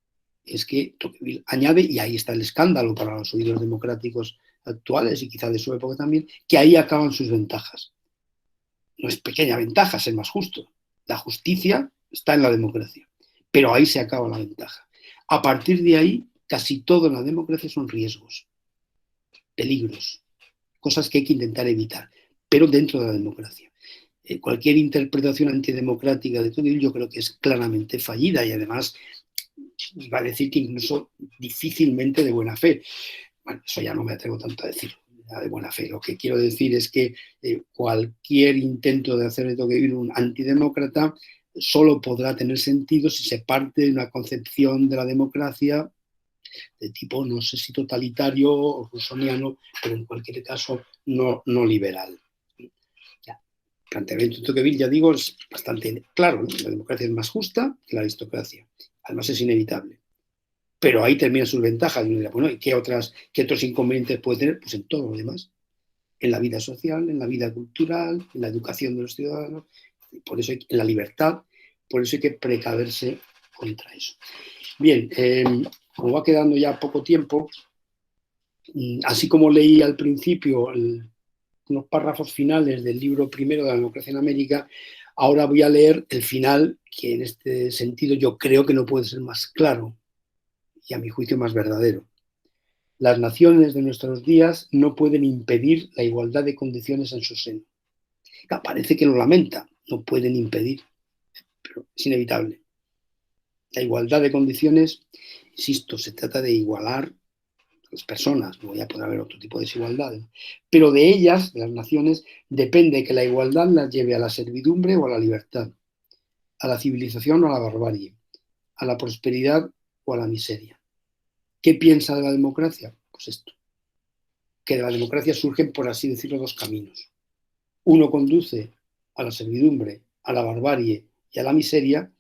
es que Tocqueville añade, y ahí está el escándalo para los oídos democráticos actuales y quizá de su época también, que ahí acaban sus ventajas. No es pequeña ventaja ser más justo. La justicia está en la democracia, pero ahí se acaba la ventaja. A partir de ahí, casi todo en la democracia son riesgos, peligros, cosas que hay que intentar evitar, pero dentro de la democracia. Cualquier interpretación antidemocrática de Tocqueville yo creo que es claramente fallida y además va a decir que incluso difícilmente de buena fe. Bueno, eso ya no me atrevo tanto a decir de buena fe. Lo que quiero decir es que cualquier intento de hacer de Tocqueville un antidemócrata solo podrá tener sentido si se parte de una concepción de la democracia de tipo, no sé si totalitario o rusoniano, pero en cualquier caso no liberal. Ya. El planteamiento de Tocqueville, ya digo, es bastante claro, ¿no? La democracia es más justa que la aristocracia. Además es inevitable. Pero ahí terminan sus ventajas. Y uno dirá, bueno, ¿y qué otros inconvenientes puede tener? Pues en todo lo demás. En la vida social, en la vida cultural, en la educación de los ciudadanos. Por eso en la libertad, por eso hay que precaverse contra eso. Bien, como va quedando ya poco tiempo, así como leí al principio unos párrafos finales del libro primero de la democracia en América, ahora voy a leer el final, que en este sentido yo creo que no puede ser más claro y a mi juicio más verdadero. Las naciones de nuestros días no pueden impedir la igualdad de condiciones en su seno. Parece que lo lamenta, no pueden impedir, pero es inevitable. La igualdad de condiciones, insisto, se trata de igualar a las personas, no ya puede haber otro tipo de desigualdades, pero de ellas, de las naciones, depende que la igualdad las lleve a la servidumbre o a la libertad, a la civilización o a la barbarie, a la prosperidad o a la miseria. ¿Qué piensa de la democracia? Pues esto, que de la democracia surgen, por así decirlo, dos caminos. Uno conduce a la servidumbre, a la barbarie y a la miseria.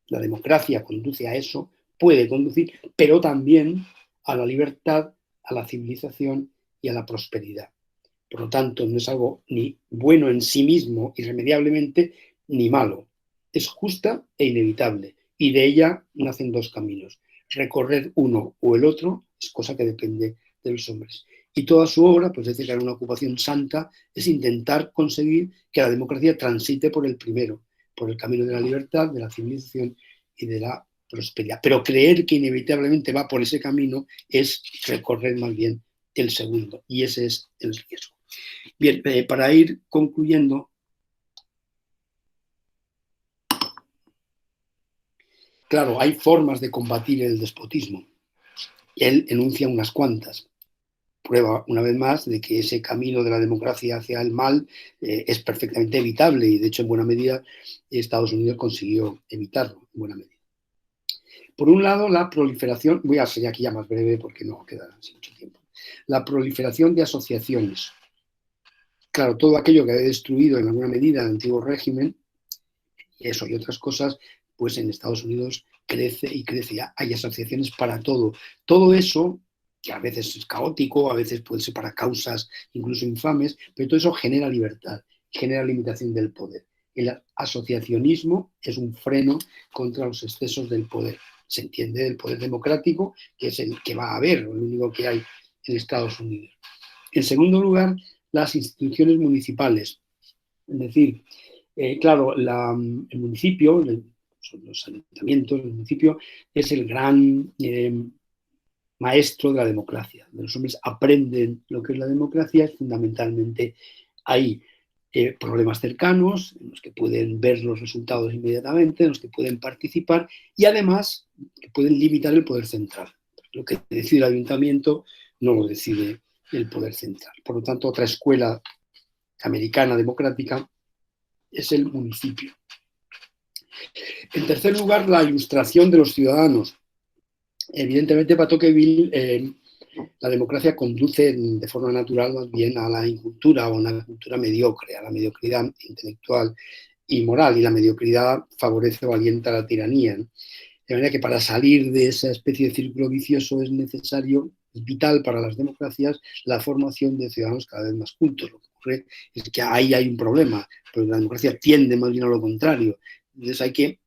La democracia conduce a eso, puede conducir, pero también a la libertad, a la civilización y a la prosperidad. Por lo tanto, no es algo ni bueno en sí mismo, irremediablemente, ni malo. Es justa e inevitable, y de ella nacen dos caminos. Recorrer uno o el otro es cosa que depende de los hombres. Y toda su obra, pues decir que era una ocupación santa, es intentar conseguir que la democracia transite por el primero, por el camino de la libertad, de la civilización y de la prosperidad. Pero creer que inevitablemente va por ese camino es recorrer más bien el segundo, y ese es el riesgo. Bien, para ir concluyendo, claro, hay formas de combatir el despotismo. Él enuncia unas cuantas. Prueba una vez más de que ese camino de la democracia hacia el mal es perfectamente evitable, y de hecho en buena medida Estados Unidos consiguió evitarlo en buena medida. Por un lado, la proliferación, voy a ser aquí ya más breve porque no queda mucho tiempo, la proliferación de asociaciones. Claro, todo aquello que había destruido en alguna medida el antiguo régimen, eso y otras cosas, pues en Estados Unidos crece y crece. Ya hay asociaciones para todo. Todo eso, que a veces es caótico, a veces puede ser para causas incluso infames, pero todo eso genera libertad, genera limitación del poder. El asociacionismo es un freno contra los excesos del poder. Se entiende del poder democrático, que es el que va a haber, el único que hay en Estados Unidos. En segundo lugar, las instituciones municipales. Es decir, claro, el municipio, son los ayuntamientos, el municipio es el gran maestro de la democracia. Los hombres aprenden lo que es la democracia, es fundamentalmente ahí. Problemas cercanos, en los que pueden ver los resultados inmediatamente, en los que pueden participar y además que pueden limitar el poder central. Lo que decide el ayuntamiento no lo decide el poder central. Por lo tanto, otra escuela americana democrática es el municipio. En tercer lugar, la ilustración de los ciudadanos. Evidentemente, para Tocqueville, la democracia conduce de forma natural más bien a la incultura o a una cultura mediocre, a la mediocridad intelectual y moral, y la mediocridad favorece o alienta la tiranía, ¿no? De manera que para salir de esa especie de círculo vicioso es necesario, es vital para las democracias, la formación de ciudadanos cada vez más cultos. Lo que ocurre es que ahí hay un problema, pero la democracia tiende más bien a lo contrario. Entonces hay que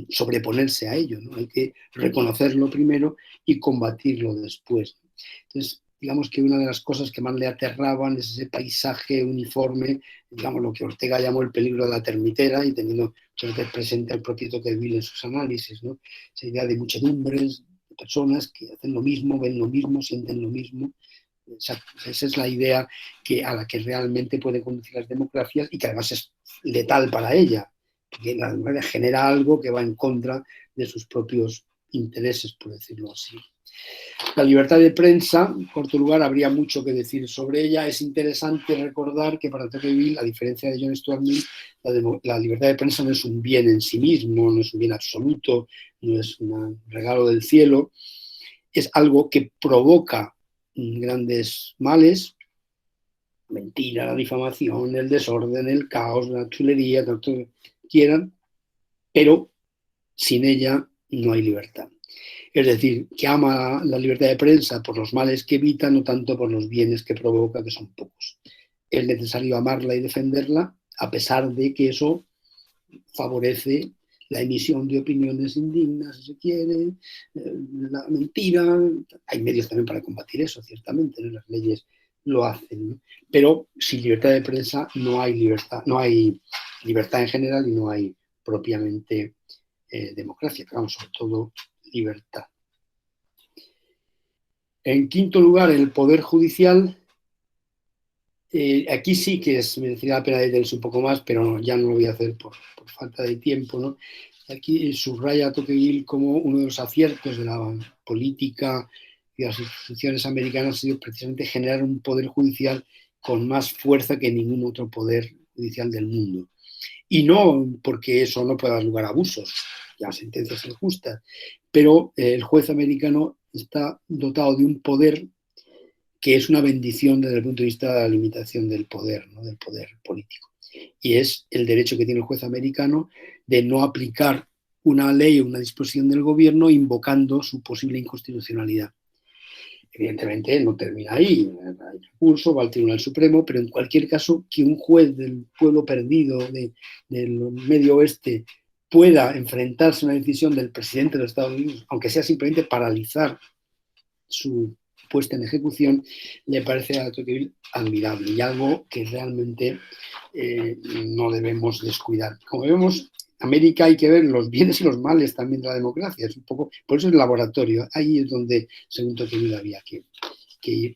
sobreponerse a ello, ¿no? Hay que reconocerlo primero y combatirlo después. Entonces, digamos que una de las cosas que más le aterraban es ese paisaje uniforme, digamos lo que Ortega llamó el peligro de la termitera, y teniendo muchas veces presente el propio Tocqueville en sus análisis, ¿no? Esa idea de muchedumbres, de personas que hacen lo mismo, ven lo mismo, sienten lo mismo. Esa es la idea a la que realmente pueden conducir las democracias y que además es letal para ella, porque la democracia genera algo que va en contra de sus propios intereses, por decirlo así. La libertad de prensa, en corto lugar, habría mucho que decir sobre ella. Es interesante recordar que para Tocqueville, a diferencia de John Stuart Mill, la libertad de prensa no es un bien en sí mismo, no es un bien absoluto, no es un regalo del cielo, es algo que provoca grandes males, mentira, la difamación, el desorden, el caos, la chulería, todo lo que quieran, pero sin ella no hay libertad. Es decir, que ama la libertad de prensa por los males que evita, no tanto por los bienes que provoca, que son pocos. Es necesario amarla y defenderla, a pesar de que eso favorece la emisión de opiniones indignas, si se quiere, la mentira. Hay medios también para combatir eso, ciertamente, ¿no? Las leyes lo hacen, ¿no? Pero sin libertad de prensa no hay libertad en general y no hay propiamente democracia, pero vamos, sobre todo libertad. En quinto lugar, el Poder Judicial. Aquí sí que merecería la pena detenerse un poco más, pero ya no lo voy a hacer por falta de tiempo, ¿no? Aquí subraya a Tocqueville como uno de los aciertos de la política y de las instituciones americanas ha sido precisamente generar un poder judicial con más fuerza que ningún otro poder judicial del mundo. Y no porque eso no pueda dar lugar a abusos, ya sentencias injustas, pero el juez americano está dotado de un poder que es una bendición desde el punto de vista de la limitación del poder, ¿no? Del poder político. Y es el derecho que tiene el juez americano de no aplicar una ley o una disposición del gobierno invocando su posible inconstitucionalidad. Evidentemente no termina ahí, hay recurso, va al Tribunal Supremo, pero en cualquier caso que un juez del pueblo perdido del Medio Oeste pueda enfrentarse a una decisión del presidente de los Estados Unidos, aunque sea simplemente paralizar su puesta en ejecución, le parece a Tocqueville admirable y algo que realmente no debemos descuidar. Como vemos, América hay que ver los bienes y los males también de la democracia. Es un poco, por eso es el laboratorio. Ahí es donde, según Tocqueville, había que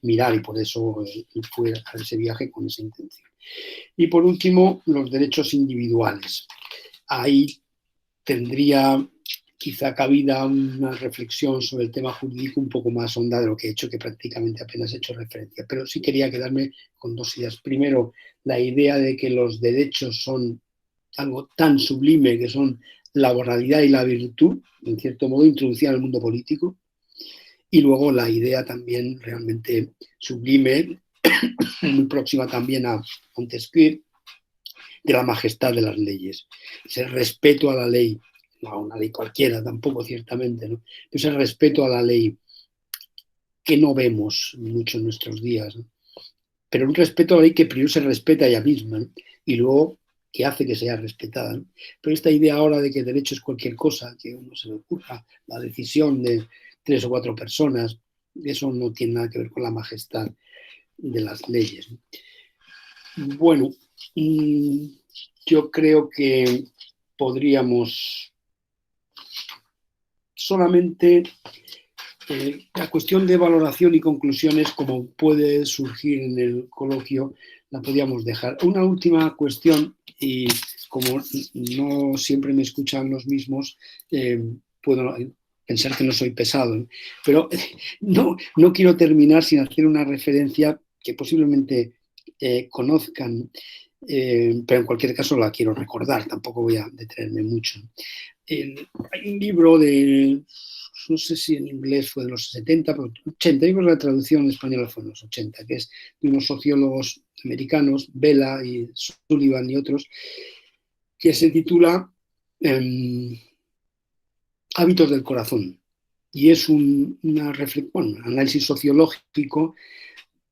mirar y por eso fue a ese viaje con esa intención. Y por último, los derechos individuales. Ahí tendría quizá cabida una reflexión sobre el tema jurídico un poco más honda de lo que he hecho, que prácticamente apenas he hecho referencia. Pero sí quería quedarme con dos ideas. Primero, la idea de que los derechos son algo tan sublime que son la moralidad y la virtud, en cierto modo, introducida en el mundo político. Y luego la idea también realmente sublime, muy próxima también a Montesquieu, de la majestad de las leyes. Ese respeto a la ley, no a una ley cualquiera tampoco, ciertamente, ¿no? Ese respeto a la ley que no vemos mucho en nuestros días, ¿no? Pero un respeto a la ley que primero se respeta ella misma, ¿no? Y luego que hace que sea respetada, ¿no? Pero esta idea ahora de que el derecho es cualquier cosa, que uno se le ocurra, la decisión de 3 o 4 personas, eso no tiene nada que ver con la majestad de las leyes, ¿no? Bueno, yo creo que podríamos solamente la cuestión de valoración y conclusiones, como puede surgir en el coloquio, la podríamos dejar. Una última cuestión, y como no siempre me escuchan los mismos, puedo pensar que no soy pesado, ¿no? Pero no quiero terminar sin hacer una referencia que posiblemente conozcan, pero en cualquier caso la quiero recordar, tampoco voy a detenerme mucho. Hay un libro de, no sé si en inglés fue de los 70, pero 80, yo creo que la traducción en español fue en los 80, que es de unos sociólogos americanos, Vela y Sullivan y otros, que se titula Hábitos del corazón. Y es un análisis sociológico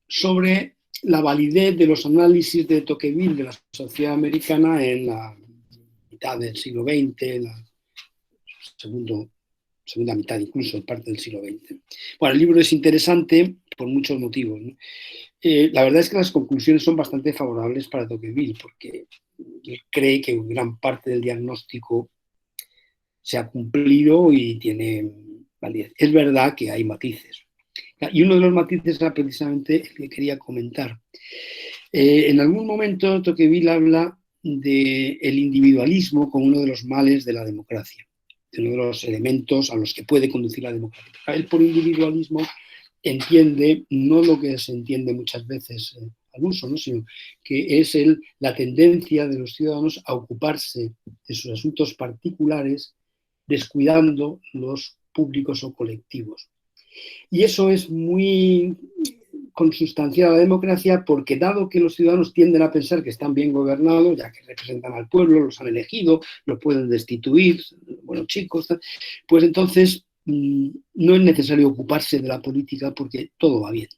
sobre la validez de los análisis de Tocqueville de la sociedad americana en la mitad del siglo XX, en la segunda mitad, incluso parte del siglo XX. Bueno, el libro es interesante por muchos motivos, ¿no? La verdad es que las conclusiones son bastante favorables para Tocqueville, porque él cree que gran parte del diagnóstico se ha cumplido y tiene validez. Es verdad que hay matices. Y uno de los matices era precisamente el que quería comentar. En algún momento Tocqueville habla del individualismo como uno de los males de la democracia, de uno de los elementos a los que puede conducir la democracia. Él por individualismo entiende no lo que se entiende muchas veces al uso, ¿no? Sino que es la tendencia de los ciudadanos a ocuparse de sus asuntos particulares, descuidando los públicos o colectivos. Y eso es muy consustancial a la democracia porque dado que los ciudadanos tienden a pensar que están bien gobernados, ya que representan al pueblo, los han elegido, los pueden destituir, bueno, chicos, pues entonces no es necesario ocuparse de la política porque todo va bien,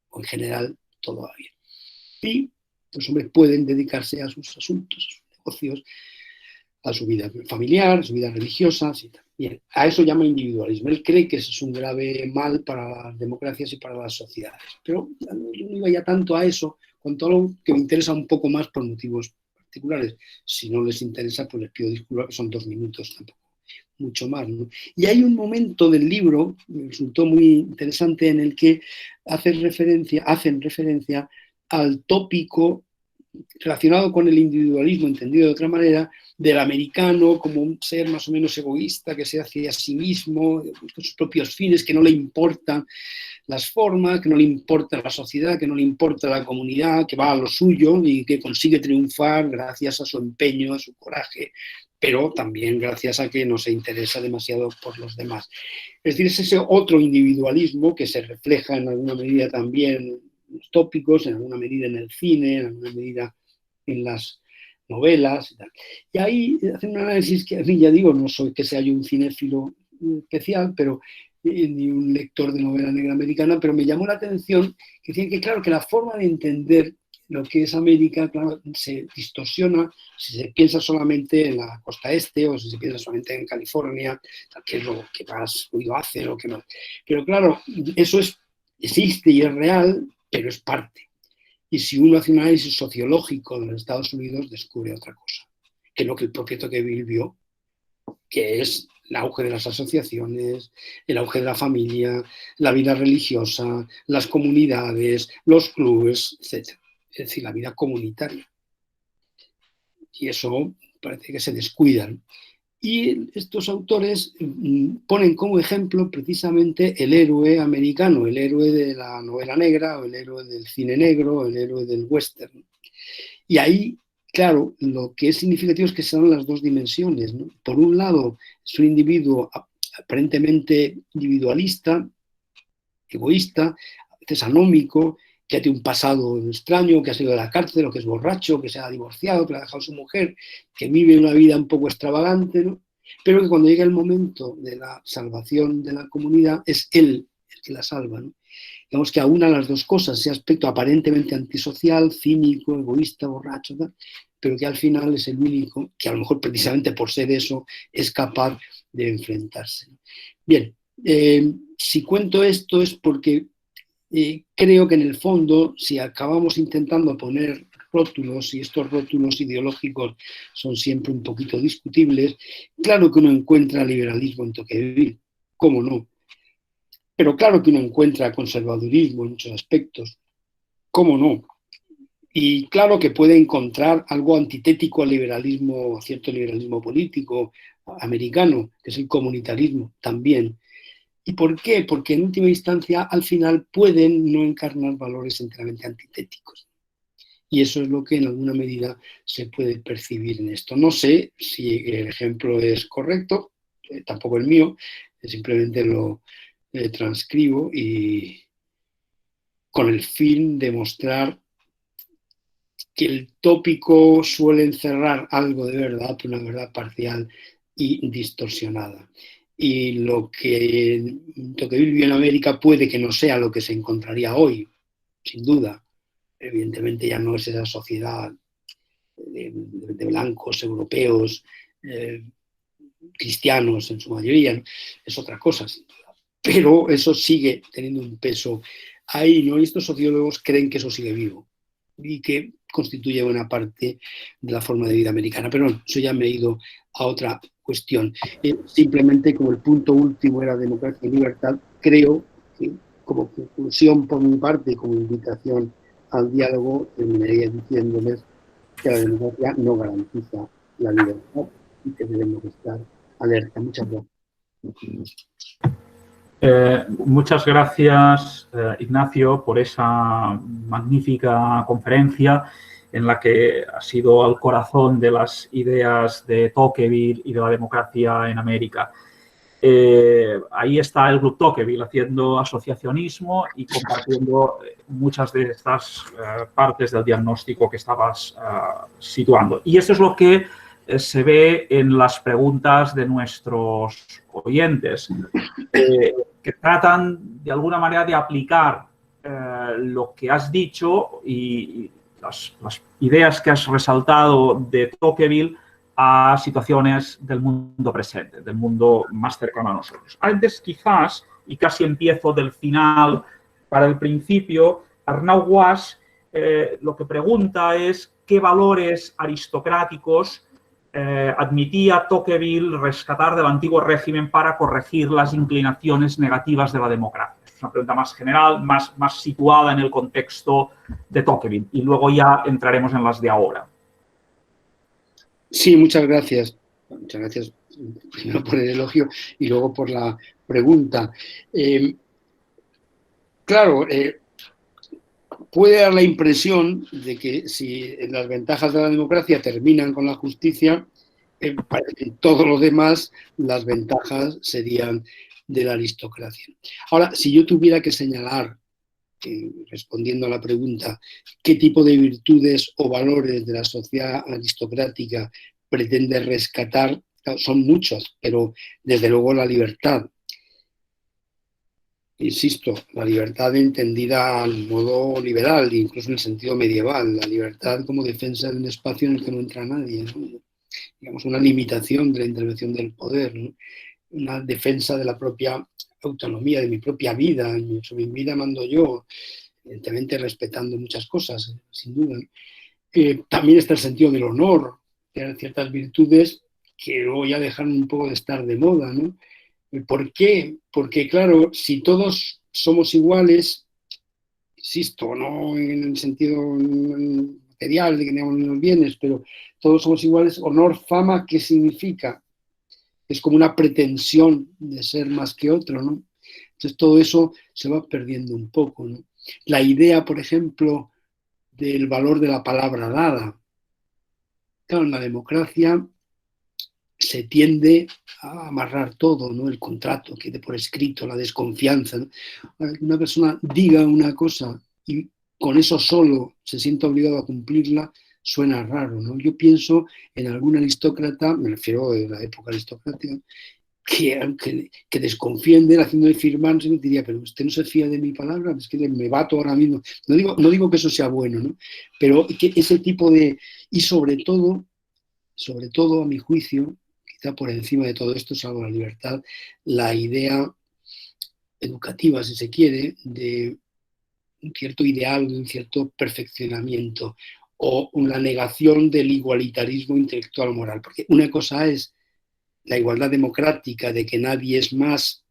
o en general todo va bien. Y los hombres pueden dedicarse a sus asuntos, a sus negocios, a su vida familiar, a su vida religiosa, etc. Bien, a eso llama individualismo. Él cree que eso es un grave mal para las democracias y para las sociedades. Pero yo no iba ya tanto a eso, cuanto a algo que me interesa un poco más por motivos particulares. Si no les interesa, pues les pido disculpas, que son 2 minutos, tampoco mucho más, ¿no? Y hay un momento del libro, me resultó muy interesante, en el que hacen referencia al tópico relacionado con el individualismo, entendido de otra manera, del americano como un ser más o menos egoísta que se hace a sí mismo, con sus propios fines, que no le importan las formas, que no le importa la sociedad, que no le importa la comunidad, que va a lo suyo y que consigue triunfar gracias a su empeño, a su coraje, pero también gracias a que no se interesa demasiado por los demás. Es decir, es ese otro individualismo que se refleja en alguna medida también en los tópicos, en alguna medida en el cine, en alguna medida en las novelas y tal. Y ahí hacen un análisis que, a mí ya digo, no soy que sea yo un cinéfilo especial, pero ni un lector de novela negra americana, pero me llamó la atención que decían que, claro, que la forma de entender lo que es América, claro, se distorsiona si se piensa solamente en la costa este o si se piensa solamente en California, que es lo que más ruido hace, lo que más. Pero claro, eso existe y es real, pero es parte. Y si uno hace un análisis sociológico de los Estados Unidos, descubre otra cosa, que es lo que el propio Tocqueville vio, que es el auge de las asociaciones, el auge de la familia, la vida religiosa, las comunidades, los clubes, etc. Es decir, la vida comunitaria. Y eso parece que se descuidan. Y estos autores ponen como ejemplo precisamente el héroe americano, el héroe de la novela negra, o el héroe del cine negro, o el héroe del western. Y ahí, claro, lo que es significativo es que se dan las dos dimensiones, ¿no? Por un lado, es un individuo aparentemente individualista, egoísta, a veces anómico, que tiene un pasado extraño, que ha salido de la cárcel, o que es borracho, que se ha divorciado, que le ha dejado a su mujer, que vive una vida un poco extravagante, ¿no? Pero que cuando llega el momento de la salvación de la comunidad, es él el que la salva, ¿no? Digamos que aúna las dos cosas, ese aspecto aparentemente antisocial, cínico, egoísta, borracho, ¿no? Pero que al final es el único que a lo mejor precisamente por ser eso es capaz de enfrentarse. Bien, si cuento esto es porque creo que en el fondo, si acabamos intentando poner rótulos, y estos rótulos ideológicos son siempre un poquito discutibles, claro que uno encuentra liberalismo en Tocqueville, ¿cómo no? Pero claro que uno encuentra conservadurismo en muchos aspectos, ¿cómo no? Y claro que puede encontrar algo antitético al liberalismo, a cierto liberalismo político americano, que es el comunitarismo también. ¿Y por qué? Porque en última instancia, al final, pueden no encarnar valores enteramente antitéticos. Y eso es lo que en alguna medida se puede percibir en esto. No sé si el ejemplo es correcto, tampoco el mío, simplemente lo transcribo y con el fin de mostrar que el tópico suele encerrar algo de verdad, pero una verdad parcial y distorsionada. Y lo que Tocqueville vio en América puede que no sea lo que se encontraría hoy, sin duda. Evidentemente ya no es esa sociedad de blancos, europeos, cristianos en su mayoría, ¿no? Es otra cosa, sin duda. Pero eso sigue teniendo un peso ahí, ¿no? Y estos sociólogos creen que eso sigue vivo y que constituye buena parte de la forma de vida americana. Pero bueno, eso ya me he ido a otra cuestión. Simplemente como el punto último era democracia y libertad, creo que como conclusión por mi parte y como invitación al diálogo, terminaría diciéndoles que la democracia no garantiza la libertad y que debemos estar alerta. Muchas gracias. Muchas gracias, Ignacio, por esa magnífica conferencia en la que ha sido al corazón de las ideas de Tocqueville y de la democracia en América. Ahí está el Club Tocqueville haciendo asociacionismo y compartiendo muchas de estas partes del diagnóstico que estabas situando. Y eso es lo que se ve en las preguntas de nuestros oyentes, que tratan de alguna manera de aplicar lo que has dicho y las ideas que has resaltado de Tocqueville a situaciones del mundo presente, del mundo más cercano a nosotros. Antes, quizás, y casi empiezo del final para el principio, Arnau Guas lo que pregunta es qué valores aristocráticos admitía Tocqueville rescatar del antiguo régimen para corregir las inclinaciones negativas de la democracia. Es una pregunta más general, más situada en el contexto de Tocqueville, y luego ya entraremos en las de ahora. Sí, muchas gracias. Muchas gracias primero por el elogio y luego por la pregunta. Claro, puede dar la impresión de que si las ventajas de la democracia terminan con la justicia, en todo lo demás las ventajas serían de la aristocracia. Ahora, si yo tuviera que señalar, respondiendo a la pregunta, qué tipo de virtudes o valores de la sociedad aristocrática pretende rescatar, son muchos, pero desde luego la libertad. insisto, la libertad entendida al modo liberal, incluso en el sentido medieval, la libertad como defensa de un espacio en el que no entra nadie, ¿no? Digamos, una limitación de la intervención del poder, ¿no? Una defensa de la propia autonomía, de mi propia vida, sobre mi vida mando yo, evidentemente respetando muchas cosas, sin duda. También está el sentido del honor, de ciertas virtudes que luego ya dejan un poco de estar de moda, ¿no? ¿Por qué? Porque, claro, si todos somos iguales, insisto, no en el sentido material de que tenemos los bienes, pero todos somos iguales, honor, fama, ¿qué significa? Es como una pretensión de ser más que otro, ¿no? Entonces todo eso se va perdiendo un poco, ¿no? La idea, por ejemplo, del valor de la palabra dada. Claro, en la democracia se tiende a amarrar todo, ¿no? El contrato, quede por escrito, la desconfianza, ¿no? Una persona diga una cosa y con eso solo se siente obligado a cumplirla, suena raro, ¿no? Yo pienso en algún aristócrata, me refiero a la época aristocrática, que desconfíen de él haciéndole firmar, se me diría, pero usted no se fía de mi palabra, es que me bato ahora mismo. No digo que eso sea bueno, ¿no? Pero que ese tipo de... Y sobre todo, a mi juicio, quizá por encima de todo esto, salvo la libertad, la idea educativa, si se quiere, de un cierto ideal, de un cierto perfeccionamiento o una negación del igualitarismo intelectual moral. Porque una cosa es la igualdad democrática de que nadie es más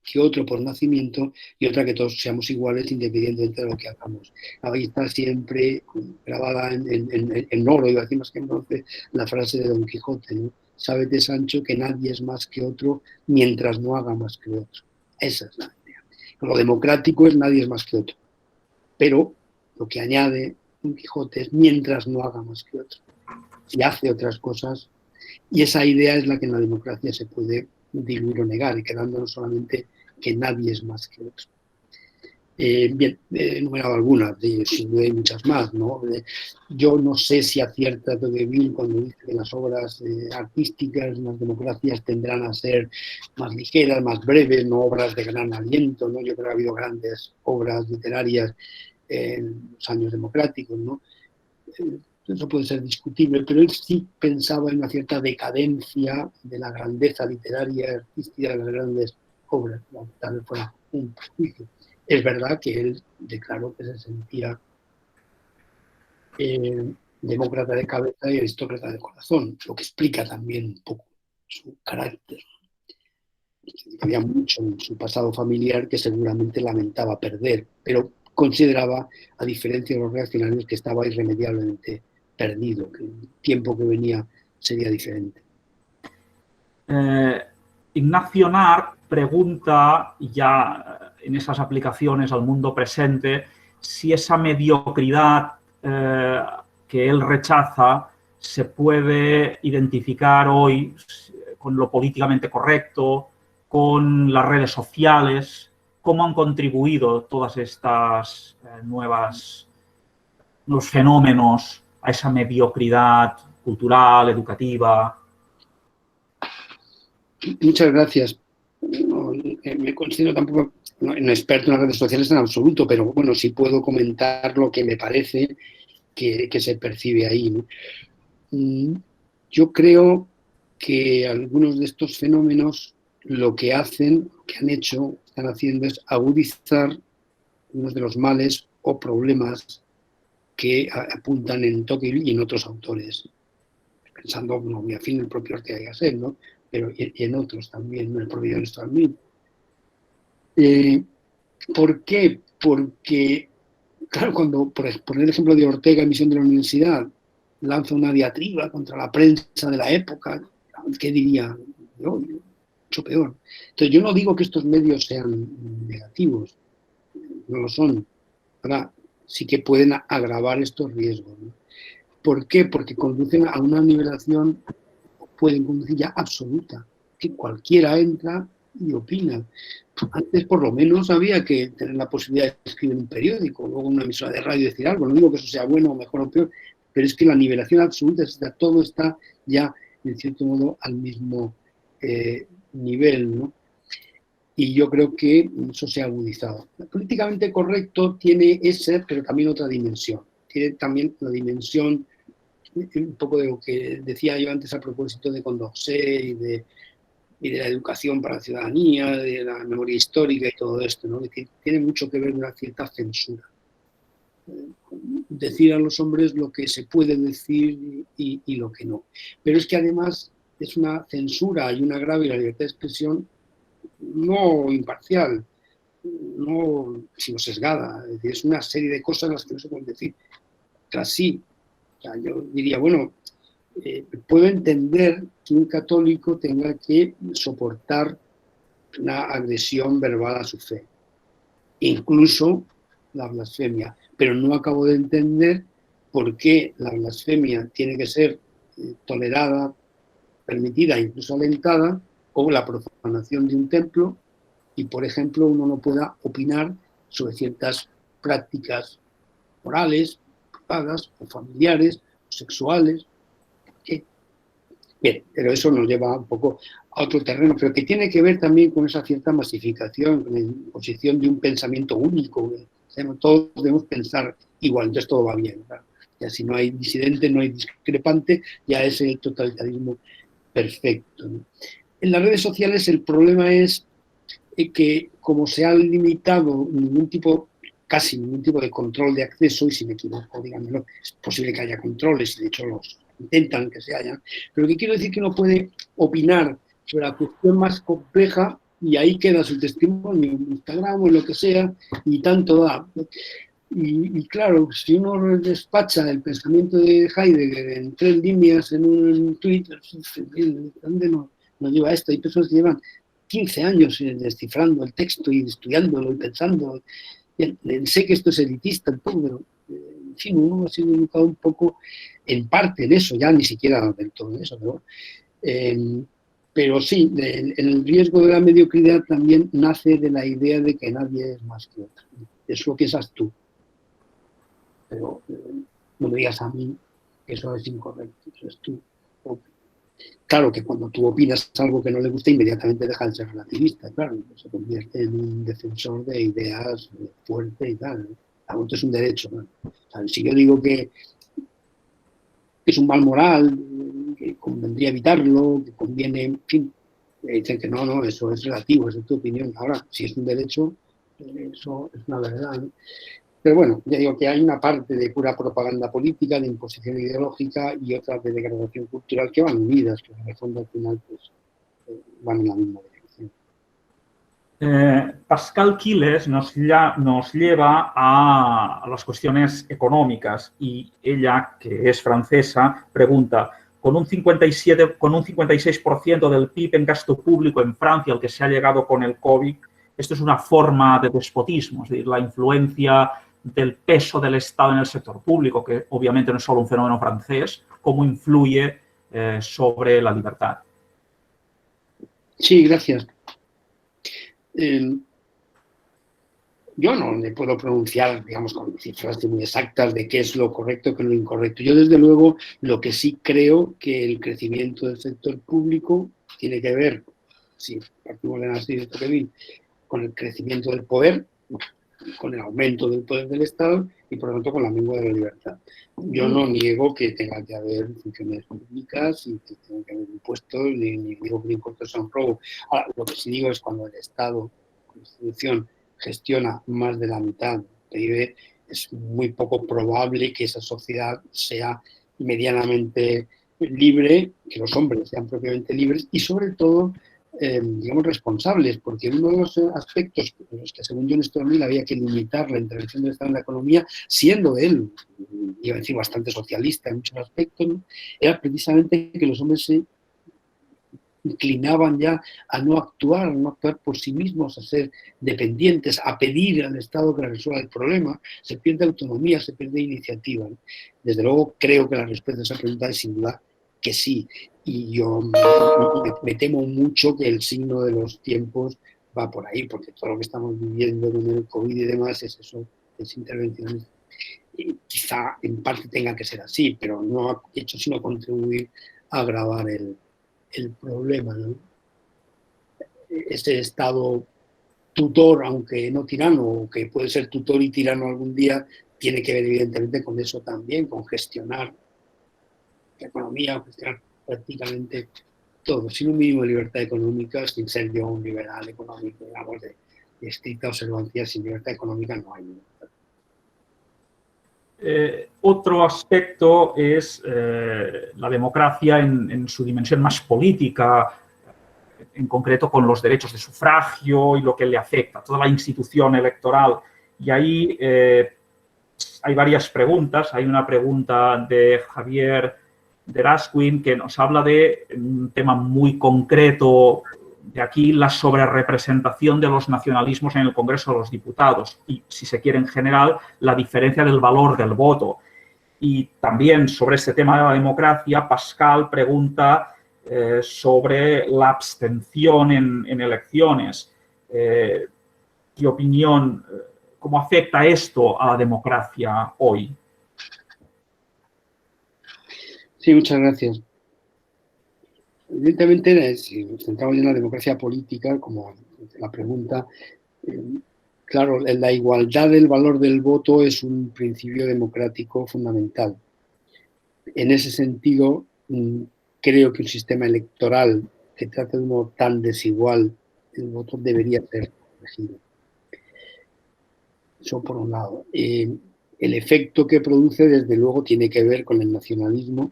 que otro por nacimiento y otra que todos seamos iguales independientemente de lo que hagamos. Ahí está siempre grabada en oro, iba a decir más que en bronce, la frase de Don Quijote, ¿no? Sábete, Sancho, que nadie es más que otro mientras no haga más que otro. Esa es la idea. Lo democrático es nadie es más que otro. Pero lo que añade Don Quijote es mientras no haga más que otro. Si hace otras cosas, y esa idea es la que en la democracia se puede diluir o negar, y quedándonos solamente que nadie es más que otro. Bien, he enumerado algunas, sin duda hay muchas más, ¿no? Yo no sé si acierta Tocqueville cuando dice que las obras artísticas en las democracias tendrán a ser más ligeras, más breves, no obras de gran aliento, ¿no? Yo creo que ha habido grandes obras literarias en los años democráticos, ¿no? Eso puede ser discutible, pero él sí pensaba en una cierta decadencia de la grandeza literaria, artística de las grandes obras, tal vez fuera un prejuicio. Es verdad que él declaró que se sentía demócrata de cabeza y aristócrata de corazón, lo que explica también un poco su carácter. Había mucho en su pasado familiar que seguramente lamentaba perder, pero consideraba, a diferencia de los reaccionarios, que estaba irremediablemente perdido, que el tiempo que venía sería diferente. Ignacio Nar pregunta ya en esas aplicaciones al mundo presente si esa mediocridad que él rechaza se puede identificar hoy con lo políticamente correcto, con las redes sociales, cómo han contribuido todas estas nuevos fenómenos a esa mediocridad cultural, educativa. Muchas gracias. No, me considero tampoco un experto en las redes sociales en absoluto, pero bueno, sí puedo comentar lo que me parece que se percibe ahí, ¿no? Yo creo que algunos de estos fenómenos lo que hacen, lo que han hecho, están haciendo es agudizar unos de los males o problemas que apuntan en Tocqueville y en otros autores. Pensando, no muy afín el propio Ortega y Gasset, ¿no? Pero y en otros también, ¿no? El propio John Stuart Mill. ¿Por qué? Porque, claro, cuando, por poner el ejemplo de Ortega en Misión de la Universidad, lanza una diatriba contra la prensa de la época, ¿qué diría? Yo, mucho peor. Entonces, yo no digo que estos medios sean negativos, no lo son. Ahora, sí que pueden agravar estos riesgos, ¿no? ¿Por qué? Porque conducen a una nivelación, pueden conducir ya absoluta, que cualquiera entra y opina. Antes, por lo menos, había que tener la posibilidad de escribir en un periódico, luego en una emisora de radio decir algo. No digo que eso sea bueno o mejor o peor, pero es que la nivelación absoluta, todo está ya, en cierto modo, al mismo nivel, ¿no? y yo creo que eso se ha agudizado. Políticamente correcto tiene esa, pero también otra dimensión. Tiene también la dimensión, un poco de lo que decía yo antes a propósito de Condorcet y de la educación para la ciudadanía, de la memoria histórica y todo esto, ¿no? Es decir, tiene mucho que ver con una cierta censura. Decir a los hombres lo que se puede decir y lo que no. Pero es que además es una censura y un agravio de la libertad de expresión no imparcial, no sino sesgada. Es decir, es una serie de cosas las que no se pueden decir. Tras sí, o sea, yo diría, bueno, puedo entender que un católico tenga que soportar una agresión verbal a su fe, incluso la blasfemia, pero no acabo de entender por qué la blasfemia tiene que ser tolerada, permitida, incluso alentada, o la profanación de un templo, y por ejemplo uno no pueda opinar sobre ciertas prácticas morales, privadas o familiares, o sexuales. Bien, pero eso nos lleva un poco a otro terreno, pero que tiene que ver también con esa cierta masificación, con la imposición de un pensamiento único. Todos debemos pensar igual, entonces todo va bien. ¿Verdad? Ya si no hay disidente, no hay discrepante, ya es el totalitarismo perfecto, ¿no? En las redes sociales el problema es que como se ha limitado casi ningún tipo de control de acceso, y si me equivoco, díganmelo, es posible que haya controles, y de hecho los intentan que se hayan, pero lo que quiero decir es que uno puede opinar sobre la cuestión más compleja y ahí queda su testimonio en Instagram o en lo que sea, y tanto da. Y claro, si uno despacha el pensamiento de Heidegger en 3 líneas en un tweet, ¿dónde nos lleva esto? Hay personas que llevan 15 años descifrando el texto y estudiándolo y pensando. Bien, sé que esto es elitista un poco, pero en fin, uno ha sido educado un poco en parte en eso, ya ni siquiera del todo eso, ¿no? Pero sí, el riesgo de la mediocridad también nace de la idea de que nadie es más que otro. Eso lo piensas tú, pero no me digas a mí que eso es incorrecto, eso es tú. Claro que cuando tú opinas algo que no le gusta, inmediatamente deja de ser relativista, claro, se convierte en un defensor de ideas fuertes y tal. Aborto es un derecho, ¿no? O sea, si yo digo que es un mal moral, que convendría evitarlo, que conviene, en fin, dicen que no, eso es relativo, esa es tu opinión. Ahora, si es un derecho, eso es una verdad, ¿no? Pero bueno, ya digo que hay una parte de pura propaganda política, de imposición ideológica y otra de degradación cultural que van unidas, que en el fondo al final pues, van en la misma dirección. Pascal Quiles nos lleva a las cuestiones económicas y ella, que es francesa, pregunta, con un 56% del PIB en gasto público en Francia, al que se ha llegado con el COVID, esto es una forma de despotismo, es decir, la influencia del peso del Estado en el sector público, que obviamente no es solo un fenómeno francés, cómo influye sobre la libertad. Sí, gracias. Yo no le puedo pronunciar, digamos, con cifras muy exactas de qué es lo correcto y qué es lo incorrecto. Yo, desde luego, lo que sí creo que el crecimiento del sector público tiene que ver, si partimos de Nassim Tocqueville, con el crecimiento del poder, con el aumento del poder del Estado y, por lo tanto, con la mengua de la libertad. Yo no niego que tenga que haber funciones públicas y que tenga que haber impuestos, ni digo que los impuestos son robo. Ahora, lo que sí digo es cuando el Estado, la Constitución, gestiona más de la mitad del PIB, es muy poco probable que esa sociedad sea medianamente libre, que los hombres sean propiamente libres y, sobre todo, digamos, responsables, porque uno de los aspectos en los que, según John Stuart Mill, había que limitar la intervención del Estado en la economía, siendo él, iba a decir, bastante socialista en muchos aspectos, ¿no? Era precisamente que los hombres se inclinaban ya a no actuar por sí mismos, a ser dependientes, a pedir al Estado que resuelva el problema. Se pierde autonomía, se pierde iniciativa, ¿no? Desde luego, creo que la respuesta a esa pregunta es sin duda que sí. Y yo me temo mucho que el signo de los tiempos va por ahí, porque todo lo que estamos viviendo con el COVID y demás es eso, es intervenciones. Y quizá en parte tenga que ser así, pero no ha hecho sino contribuir a agravar el problema, ¿no? Ese estado tutor, aunque no tirano, o que puede ser tutor y tirano algún día, tiene que ver evidentemente con eso también, con gestionar la economía, gestionar prácticamente todo, sin un mínimo de libertad económica, sin ser yo un liberal económico, digamos, de estricta observancia, sin libertad económica no hay libertad. Otro aspecto es la democracia en su dimensión más política, en concreto con los derechos de sufragio y lo que le afecta, toda la institución electoral. Y ahí hay varias preguntas. Hay una pregunta de Javier Derasquin que nos habla de un tema muy concreto de aquí, la sobrerepresentación de los nacionalismos en el Congreso de los Diputados y, si se quiere, en general, la diferencia del valor del voto. Y también sobre este tema de la democracia, Pascal pregunta sobre la abstención en elecciones. ¿Qué opinión, cómo afecta esto a la democracia hoy? Sí, muchas gracias. Evidentemente, si nos centramos en la democracia política, como la pregunta, claro, la igualdad del valor del voto es un principio democrático fundamental. En ese sentido, creo que un sistema electoral que trata de un modo tan desigual el voto debería ser elegido. Eso por un lado. El efecto que produce, desde luego, tiene que ver con el nacionalismo,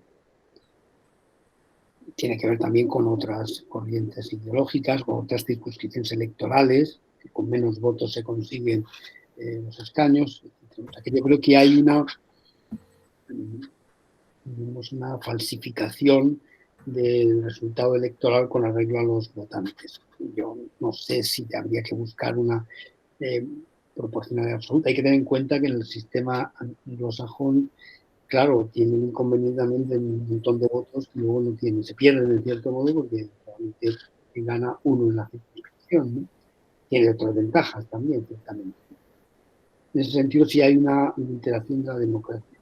tiene que ver también con otras corrientes ideológicas, con otras circunscripciones electorales, que con menos votos se consiguen los escaños. O sea, que yo creo que hay una falsificación del resultado electoral con arreglo a los votantes. Yo no sé si habría que buscar una proporcionalidad absoluta. Hay que tener en cuenta que en el sistema anglosajón, claro, tiene un inconveniente también de un montón de votos que luego no tienen. Se pierden en cierto modo porque realmente gana uno en la circunscripción, ¿no? Tiene otras ventajas también, ciertamente. En ese sentido, sí hay una interacción de la democracia.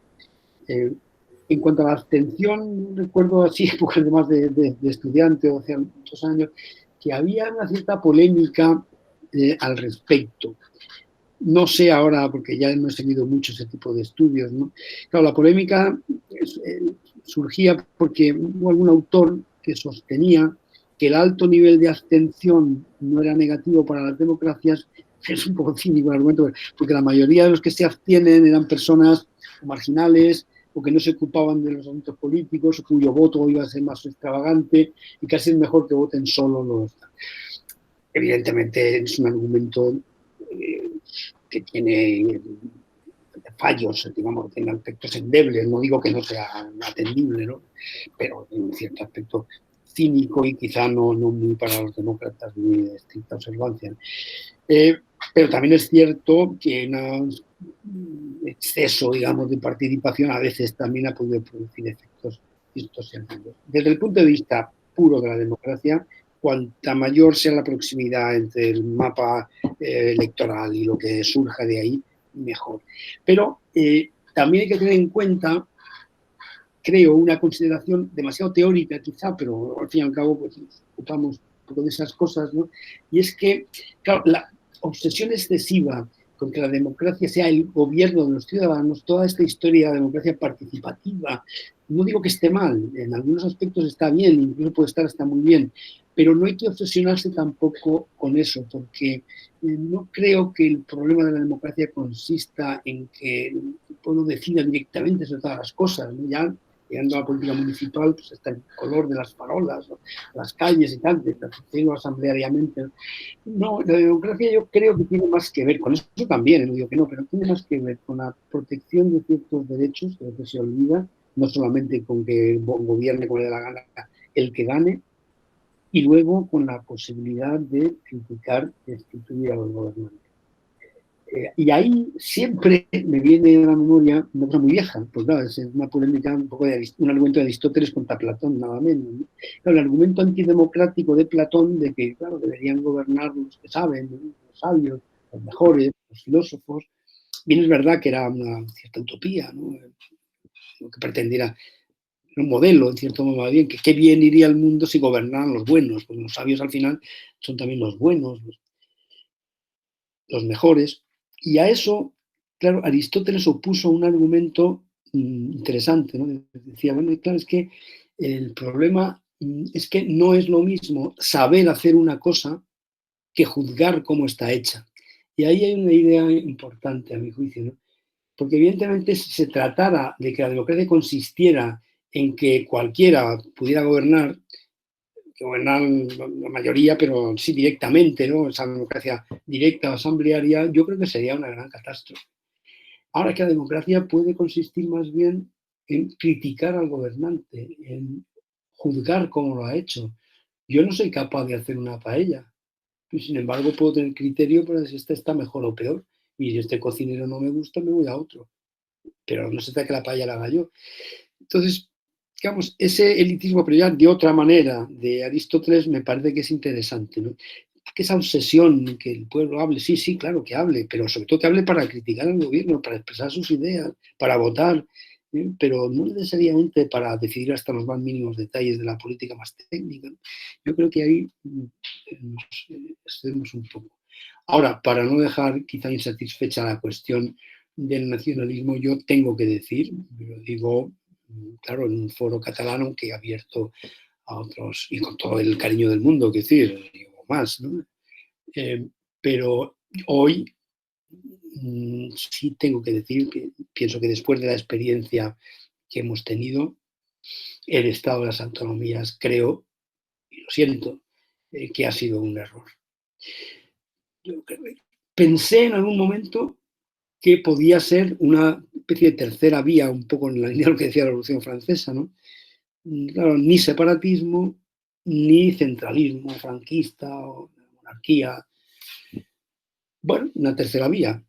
En cuanto a la abstención, recuerdo así, épocas además de estudiante o hace muchos años, que había una cierta polémica al respecto. No sé ahora, porque ya no he seguido mucho ese tipo de estudios, ¿no? Claro, la polémica surgía porque hubo algún autor que sostenía que el alto nivel de abstención no era negativo para las democracias. Es un poco cínico el argumento, porque la mayoría de los que se abstienen eran personas marginales o que no se ocupaban de los asuntos políticos, cuyo voto iba a ser más extravagante y casi es mejor que voten solo los... Evidentemente es un argumento que tiene fallos, digamos, tiene aspectos endebles, no digo que no sea atendible, ¿no? Pero en un cierto aspecto cínico y quizá no muy para los demócratas, muy de estricta observancia. Pero también es cierto que un exceso, digamos, de participación a veces también ha podido producir efectos distorsionados. Desde el punto de vista puro de la democracia, cuanta mayor sea la proximidad entre el mapa electoral y lo que surja de ahí, mejor. Pero también hay que tener en cuenta, creo, una consideración demasiado teórica quizá, pero al fin y al cabo pues, nos ocupamos un poco de esas cosas, ¿no? Y es que, claro, la obsesión excesiva con que la democracia sea el gobierno de los ciudadanos, toda esta historia de democracia participativa, no digo que esté mal, en algunos aspectos está bien, incluso puede estar hasta muy bien, pero no hay que obsesionarse tampoco con eso, porque no creo que el problema de la democracia consista en que el pueblo decida directamente sobre todas las cosas, ¿no? Ya llegando a la política municipal, pues está el color de las farolas, ¿no? Las calles y tal, de hacerlo asambleariamente. No, la democracia yo creo que tiene más que ver, con eso también, no digo que no, pero tiene más que ver con la protección de ciertos derechos, que a veces se olvida, no solamente con que gobierne como le dé la gana el que gane, y luego con la posibilidad de criticar y destituir a los gobernantes. Y ahí siempre me viene a la memoria una cosa muy vieja, pues claro, es una polémica, un argumento de Aristóteles contra Platón, nada menos, ¿no? Claro, el argumento antidemocrático de Platón de que, claro, deberían gobernar los que saben, ¿no? Los sabios, los mejores, los filósofos. Bien, es verdad que era una cierta utopía, ¿no? Lo que pretendiera un modelo, en cierto modo, bien, que qué bien iría el mundo si gobernaran los buenos, porque los sabios al final son también los buenos. los mejores, y a eso, claro, Aristóteles opuso un argumento interesante, ¿no? Decía, bueno, claro, es que el problema es que no es lo mismo saber hacer una cosa que juzgar cómo está hecha. Y ahí hay una idea importante, a mi juicio, ¿no? Porque evidentemente si se tratara de que la democracia consistiera en que cualquiera pudiera gobernar, que gobernar la mayoría, pero sí directamente, ¿no? Esa democracia directa o asamblearia, yo creo que sería una gran catástrofe. Ahora que la democracia puede consistir más bien en criticar al gobernante, en juzgar cómo lo ha hecho. Yo no soy capaz de hacer una paella, y sin embargo puedo tener criterio para si esta está mejor o peor. Y si este cocinero no me gusta, me voy a otro. Pero no se trata que la paella la haga yo. Entonces, digamos, ese elitismo, pero ya de otra manera, de Aristóteles, me parece que es interesante, ¿no? Que esa obsesión, que el pueblo hable, sí, sí, claro que hable, pero sobre todo que hable para criticar al gobierno, para expresar sus ideas, para votar, pero no necesariamente para decidir hasta los más mínimos detalles de la política más técnica. Yo creo que ahí nos excedemos un poco. Ahora, para no dejar quizá insatisfecha la cuestión del nacionalismo, yo tengo que decir, lo digo, claro, en un foro catalano que he abierto a otros, y con todo el cariño del mundo, que decir, digo más, ¿no? Pero hoy sí tengo que decir que pienso que después de la experiencia que hemos tenido, el Estado de las autonomías, creo, y lo siento, que ha sido un error. Yo pensé en algún momento que podía ser una especie de tercera vía, un poco en la línea de lo que decía la Revolución Francesa, ¿no? Claro, ni separatismo, ni centralismo franquista o monarquía. Bueno, una tercera vía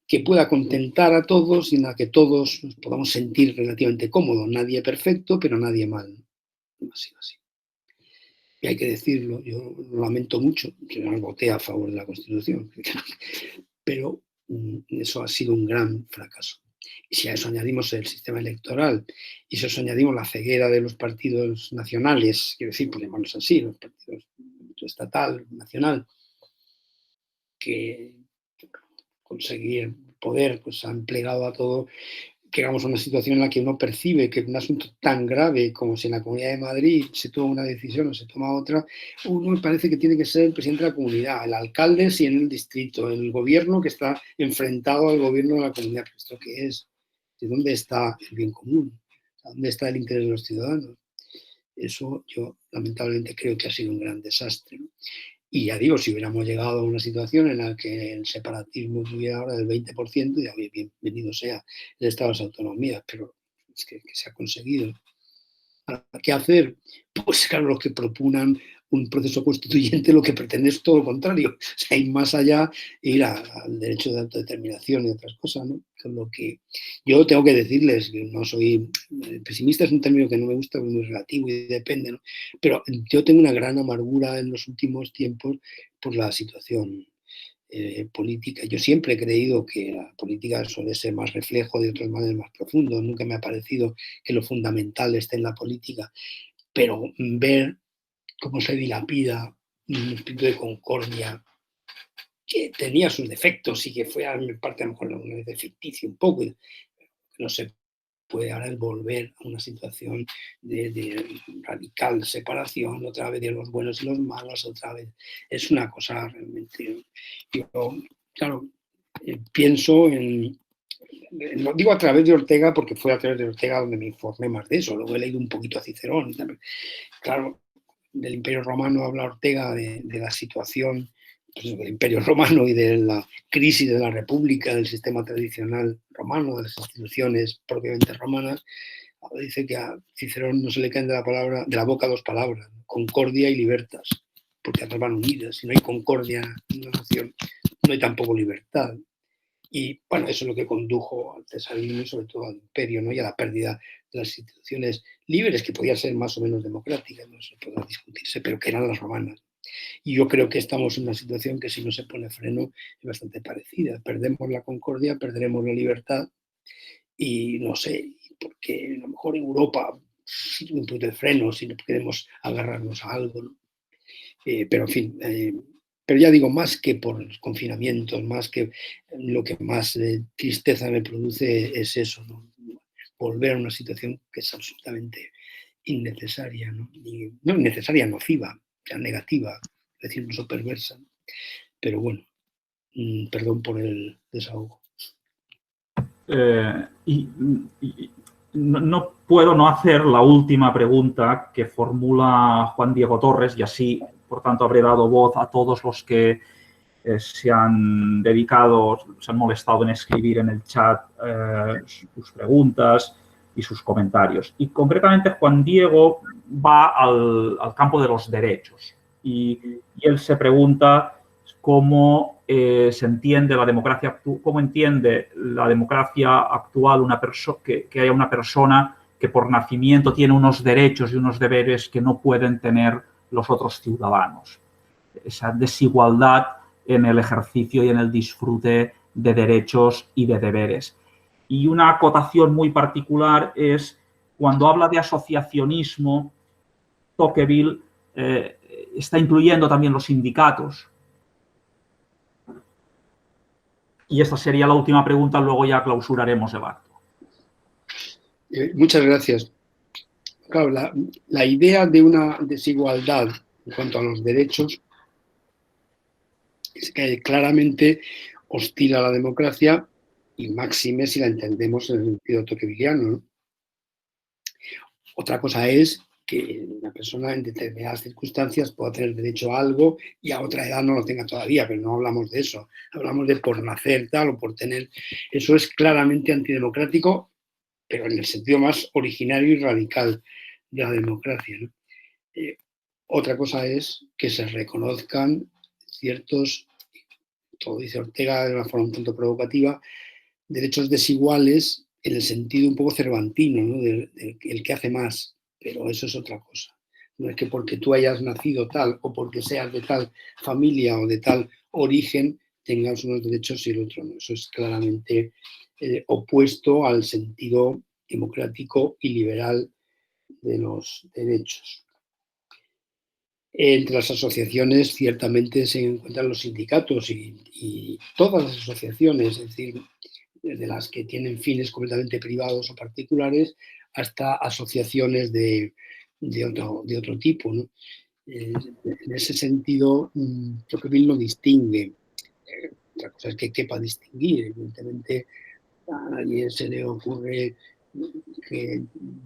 que pueda contentar a todos y en la que todos nos podamos sentir relativamente cómodos. Nadie perfecto, pero nadie mal. Así, así. Y hay que decirlo, yo lo lamento mucho, que no voté a favor de la Constitución, pero eso ha sido un gran fracaso. Y si a eso añadimos el sistema electoral y si a eso añadimos la ceguera de los partidos nacionales, quiero decir, por llamarlos así, los partidos estatal, nacional, que conseguir poder pues han plegado a todo, que llegamos a una situación en la que uno percibe que un asunto tan grave como si en la Comunidad de Madrid se toma una decisión o se toma otra, uno parece que tiene que ser el presidente de la comunidad, el alcalde si en el distrito, el gobierno que está enfrentado al gobierno de la comunidad. ¿Esto qué es? ¿De dónde está el bien común? ¿Dónde está el interés de los ciudadanos? Eso yo lamentablemente creo que ha sido un gran desastre, ¿no? Y ya digo, si hubiéramos llegado a una situación en la que el separatismo tuviera ahora del 20%, ya bienvenido sea el Estado de las autonomías, pero es que se ha conseguido. ¿Qué hacer? Pues claro, los que proponen un proceso constituyente lo que pretende es todo lo contrario, o sea, ir más allá, ir al derecho de autodeterminación y otras cosas, ¿no? Con lo que yo tengo que decirles que no soy pesimista, es un término que no me gusta, es muy relativo y depende, ¿no? Pero yo tengo una gran amargura en los últimos tiempos por la situación política. Yo siempre he creído que la política suele ser más reflejo de otros males más profundos. Nunca me ha parecido que lo fundamental esté en la política, pero ver cómo se dilapida un espíritu de concordia que tenía sus defectos y que fue a mi parte a lo mejor una vez de ficticio un poco, no se puede ahora volver a una situación de radical separación, otra vez de los buenos y los malos, otra vez. Es una cosa realmente. Yo, claro, pienso en. Lo digo a través de Ortega porque fue a través de Ortega donde me informé más de eso. Luego he leído un poquito a Cicerón. Claro, del Imperio Romano habla Ortega de la situación pues, del Imperio Romano y de la crisis de la República, del sistema tradicional romano, de las instituciones propiamente romanas. Ahora dice que a Cicerón no se le caen de la boca dos palabras, concordia y libertas, porque ambas van unidas. Si no hay concordia en una nación, no hay tampoco libertad. Y bueno, eso es lo que condujo al cesarismo y sobre todo al imperio, ¿no? Y a la pérdida de las instituciones libres, que podían ser más o menos democráticas, no se podrá discutirse, pero que eran las romanas. Y yo creo que estamos en una situación que si no se pone freno es bastante parecida. Perdemos la concordia, perderemos la libertad y no sé, porque a lo mejor Europa sirve un poquito de freno si no queremos agarrarnos a algo, ¿no? Pero en fin, Pero ya digo, más que por los confinamientos, más que lo que más tristeza me produce es eso, ¿no? Volver a una situación que es absolutamente innecesaria, ¿no? Y, no innecesaria, nociva, ya negativa, es decir, no perversa. Pero bueno, perdón por el desahogo. No puedo no hacer la última pregunta que formula Juan Diego Torres y así, por tanto, habré dado voz a todos los que se han dedicado, se han molestado en escribir en el chat sus preguntas y sus comentarios. Y concretamente Juan Diego va al campo de los derechos y él se pregunta cómo se entiende la democracia, cómo entiende la democracia actual que haya una persona que por nacimiento tiene unos derechos y unos deberes que no pueden tener los otros ciudadanos. Esa desigualdad en el ejercicio y en el disfrute de derechos y de deberes. Y una acotación muy particular es cuando habla de asociacionismo, Tocqueville está incluyendo también los sindicatos. Y esta sería la última pregunta, luego ya clausuraremos el acto. Muchas gracias. Claro, la idea de una desigualdad en cuanto a los derechos es que claramente hostil a la democracia y máxime si la entendemos en el sentido tocqueviliano, ¿no? Otra cosa es que una persona en determinadas circunstancias pueda tener derecho a algo y a otra edad no lo tenga todavía, pero no hablamos de eso. Hablamos de por nacer tal o por tener. Eso es claramente antidemocrático, pero en el sentido más originario y radical de la democracia, ¿no? Otra cosa es que se reconozcan ciertos, como dice Ortega de una forma un tanto provocativa, derechos desiguales en el sentido un poco cervantino, ¿no? El que hace más, pero eso es otra cosa. No es que porque tú hayas nacido tal o porque seas de tal familia o de tal origen tengas unos derechos y el otro no. Eso es claramente opuesto al sentido democrático y liberal de los derechos. Entre las asociaciones ciertamente se encuentran los sindicatos y todas las asociaciones, es decir, desde las que tienen fines completamente privados o particulares hasta asociaciones de otro tipo, ¿no? En ese sentido, Tocqueville no distingue. Otra cosa es que quepa distinguir. Evidentemente, a nadie se le ocurre que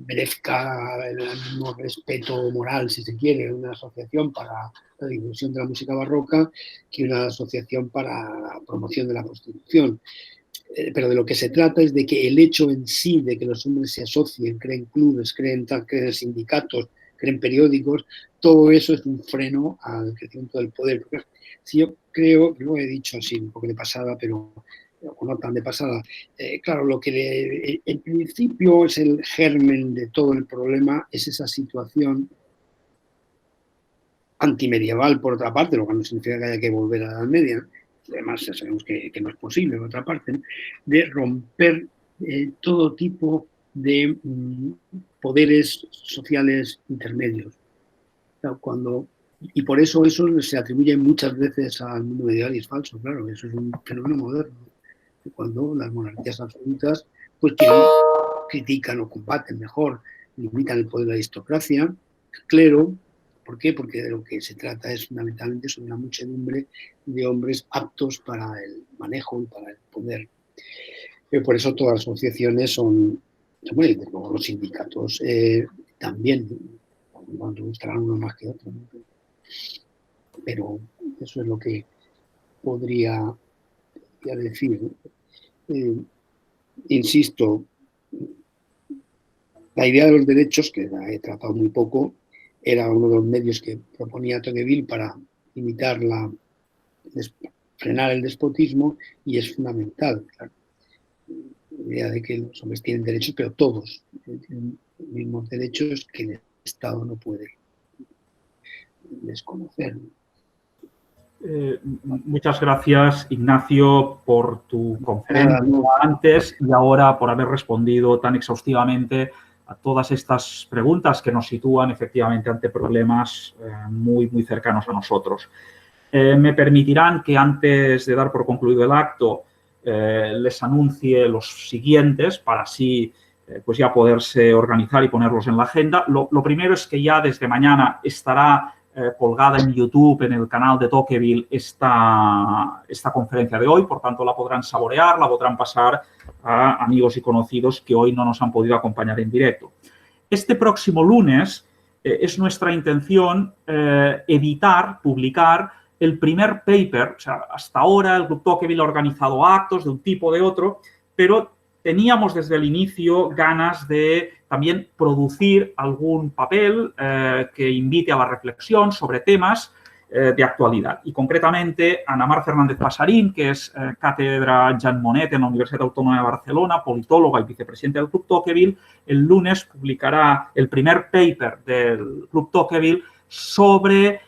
merezca el mismo respeto moral, si se quiere, una asociación para la difusión de la música barroca que una asociación para la promoción de la prostitución. Pero de lo que se trata es de que el hecho en sí de que los hombres se asocien, creen clubes, creen sindicatos, creen periódicos, todo eso es un freno al crecimiento del poder. Porque si yo creo, lo he dicho así un poco de pasada, pero o no tan de pasada, claro, lo que en principio es el germen de todo el problema es esa situación antimedieval, por otra parte, lo que no significa que haya que volver a la Edad Media, además ya sabemos que no es posible, por otra parte, ¿no? De romper todo tipo de poderes sociales intermedios. Y por eso se atribuye muchas veces al mundo medieval y es falso, claro, eso es un fenómeno moderno. Cuando las monarquías absolutas pues critican o combaten mejor, limitan el poder de la aristocracia, el clero. ¿Por qué? Porque de lo que se trata es fundamentalmente sobre una muchedumbre de hombres aptos para el manejo y para el poder. Por eso todas las asociaciones son, bueno, desde luego los sindicatos también, no te gustarán uno más que otro, ¿no? Pero eso es lo que podría decir, ¿no? Insisto, la idea de los derechos, que la he tratado muy poco, era uno de los medios que proponía Tocqueville para frenar el despotismo, y es fundamental, claro. La idea de que los hombres tienen derechos, pero todos tienen los mismos derechos que el Estado no puede desconocer. Muchas gracias, Ignacio, por tu conferencia antes y ahora por haber respondido tan exhaustivamente a todas estas preguntas que nos sitúan efectivamente ante problemas muy, muy cercanos a nosotros. Me permitirán que antes de dar por concluido el acto les anuncie los siguientes para así pues ya poderse organizar y ponerlos en la agenda. Lo primero es que ya desde mañana estará colgada en YouTube, en el canal de Tocqueville, esta conferencia de hoy. Por tanto, la podrán saborear, la podrán pasar a amigos y conocidos que hoy no nos han podido acompañar en directo. Este próximo lunes es nuestra intención publicar el primer paper. O sea, hasta ahora el Club Tocqueville ha organizado actos de un tipo o de otro, pero teníamos desde el inicio ganas de también producir algún papel que invite a la reflexión sobre temas de actualidad. Y concretamente, Ana Mar Fernández Pasarín, que es cátedra Jean Monnet en la Universidad Autónoma de Barcelona, politóloga y vicepresidenta del Club Tocqueville, el lunes publicará el primer paper del Club Tocqueville sobre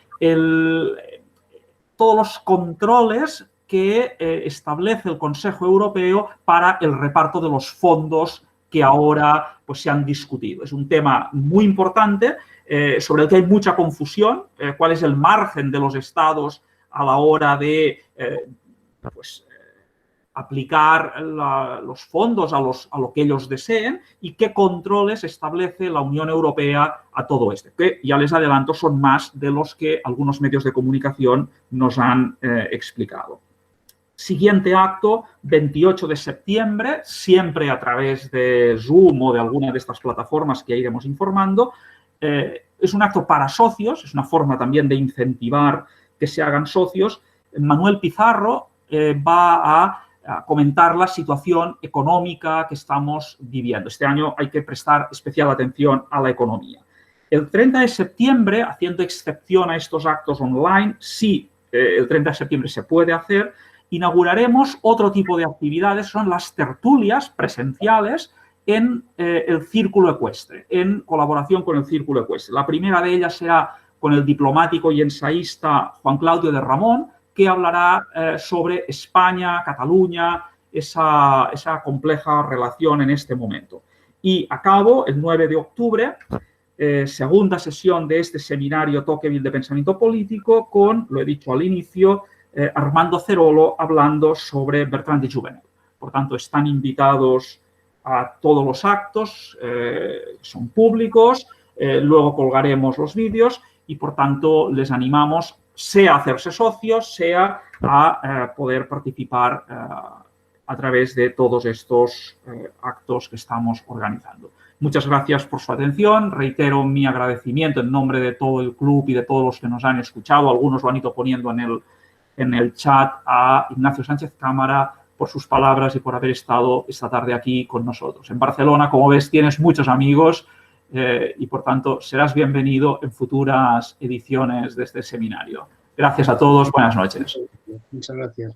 todos los controles que establece el Consejo Europeo para el reparto de los fondos que ahora pues, se han discutido. Es un tema muy importante sobre el que hay mucha confusión, cuál es el margen de los estados a la hora de aplicar los fondos a lo que ellos deseen y qué controles establece la Unión Europea a todo esto, que ya les adelanto son más de los que algunos medios de comunicación nos han explicado. Siguiente acto, 28 de septiembre, siempre a través de Zoom o de alguna de estas plataformas que iremos informando. Es un acto para socios, es una forma también de incentivar que se hagan socios. Manuel Pizarro va a comentar la situación económica que estamos viviendo. Este año hay que prestar especial atención a la economía. El 30 de septiembre, haciendo excepción a estos actos online, sí, el 30 de septiembre se puede hacer, inauguraremos otro tipo de actividades, son las tertulias presenciales en el Círculo Ecuestre, en colaboración con el Círculo Ecuestre. La primera de ellas será con el diplomático y ensayista Juan Claudio de Ramón, que hablará sobre España, Cataluña, esa compleja relación en este momento. Y acabo, el 9 de octubre, segunda sesión de este seminario Tocqueville de pensamiento político con, lo he dicho al inicio, Armando Cerolo hablando sobre Bertrand de Jouvenel. Por tanto, están invitados a todos los actos, son públicos, luego colgaremos los vídeos y, por tanto, les animamos sea a hacerse socios, sea a poder participar a través de todos estos actos que estamos organizando. Muchas gracias por su atención. Reitero mi agradecimiento en nombre de todo el club y de todos los que nos han escuchado. Algunos lo han ido poniendo en el chat a Ignacio Sánchez Cámara por sus palabras y por haber estado esta tarde aquí con nosotros. En Barcelona, como ves, tienes muchos amigos y, por tanto, serás bienvenido en futuras ediciones de este seminario. Gracias a todos. Buenas noches. Muchas gracias.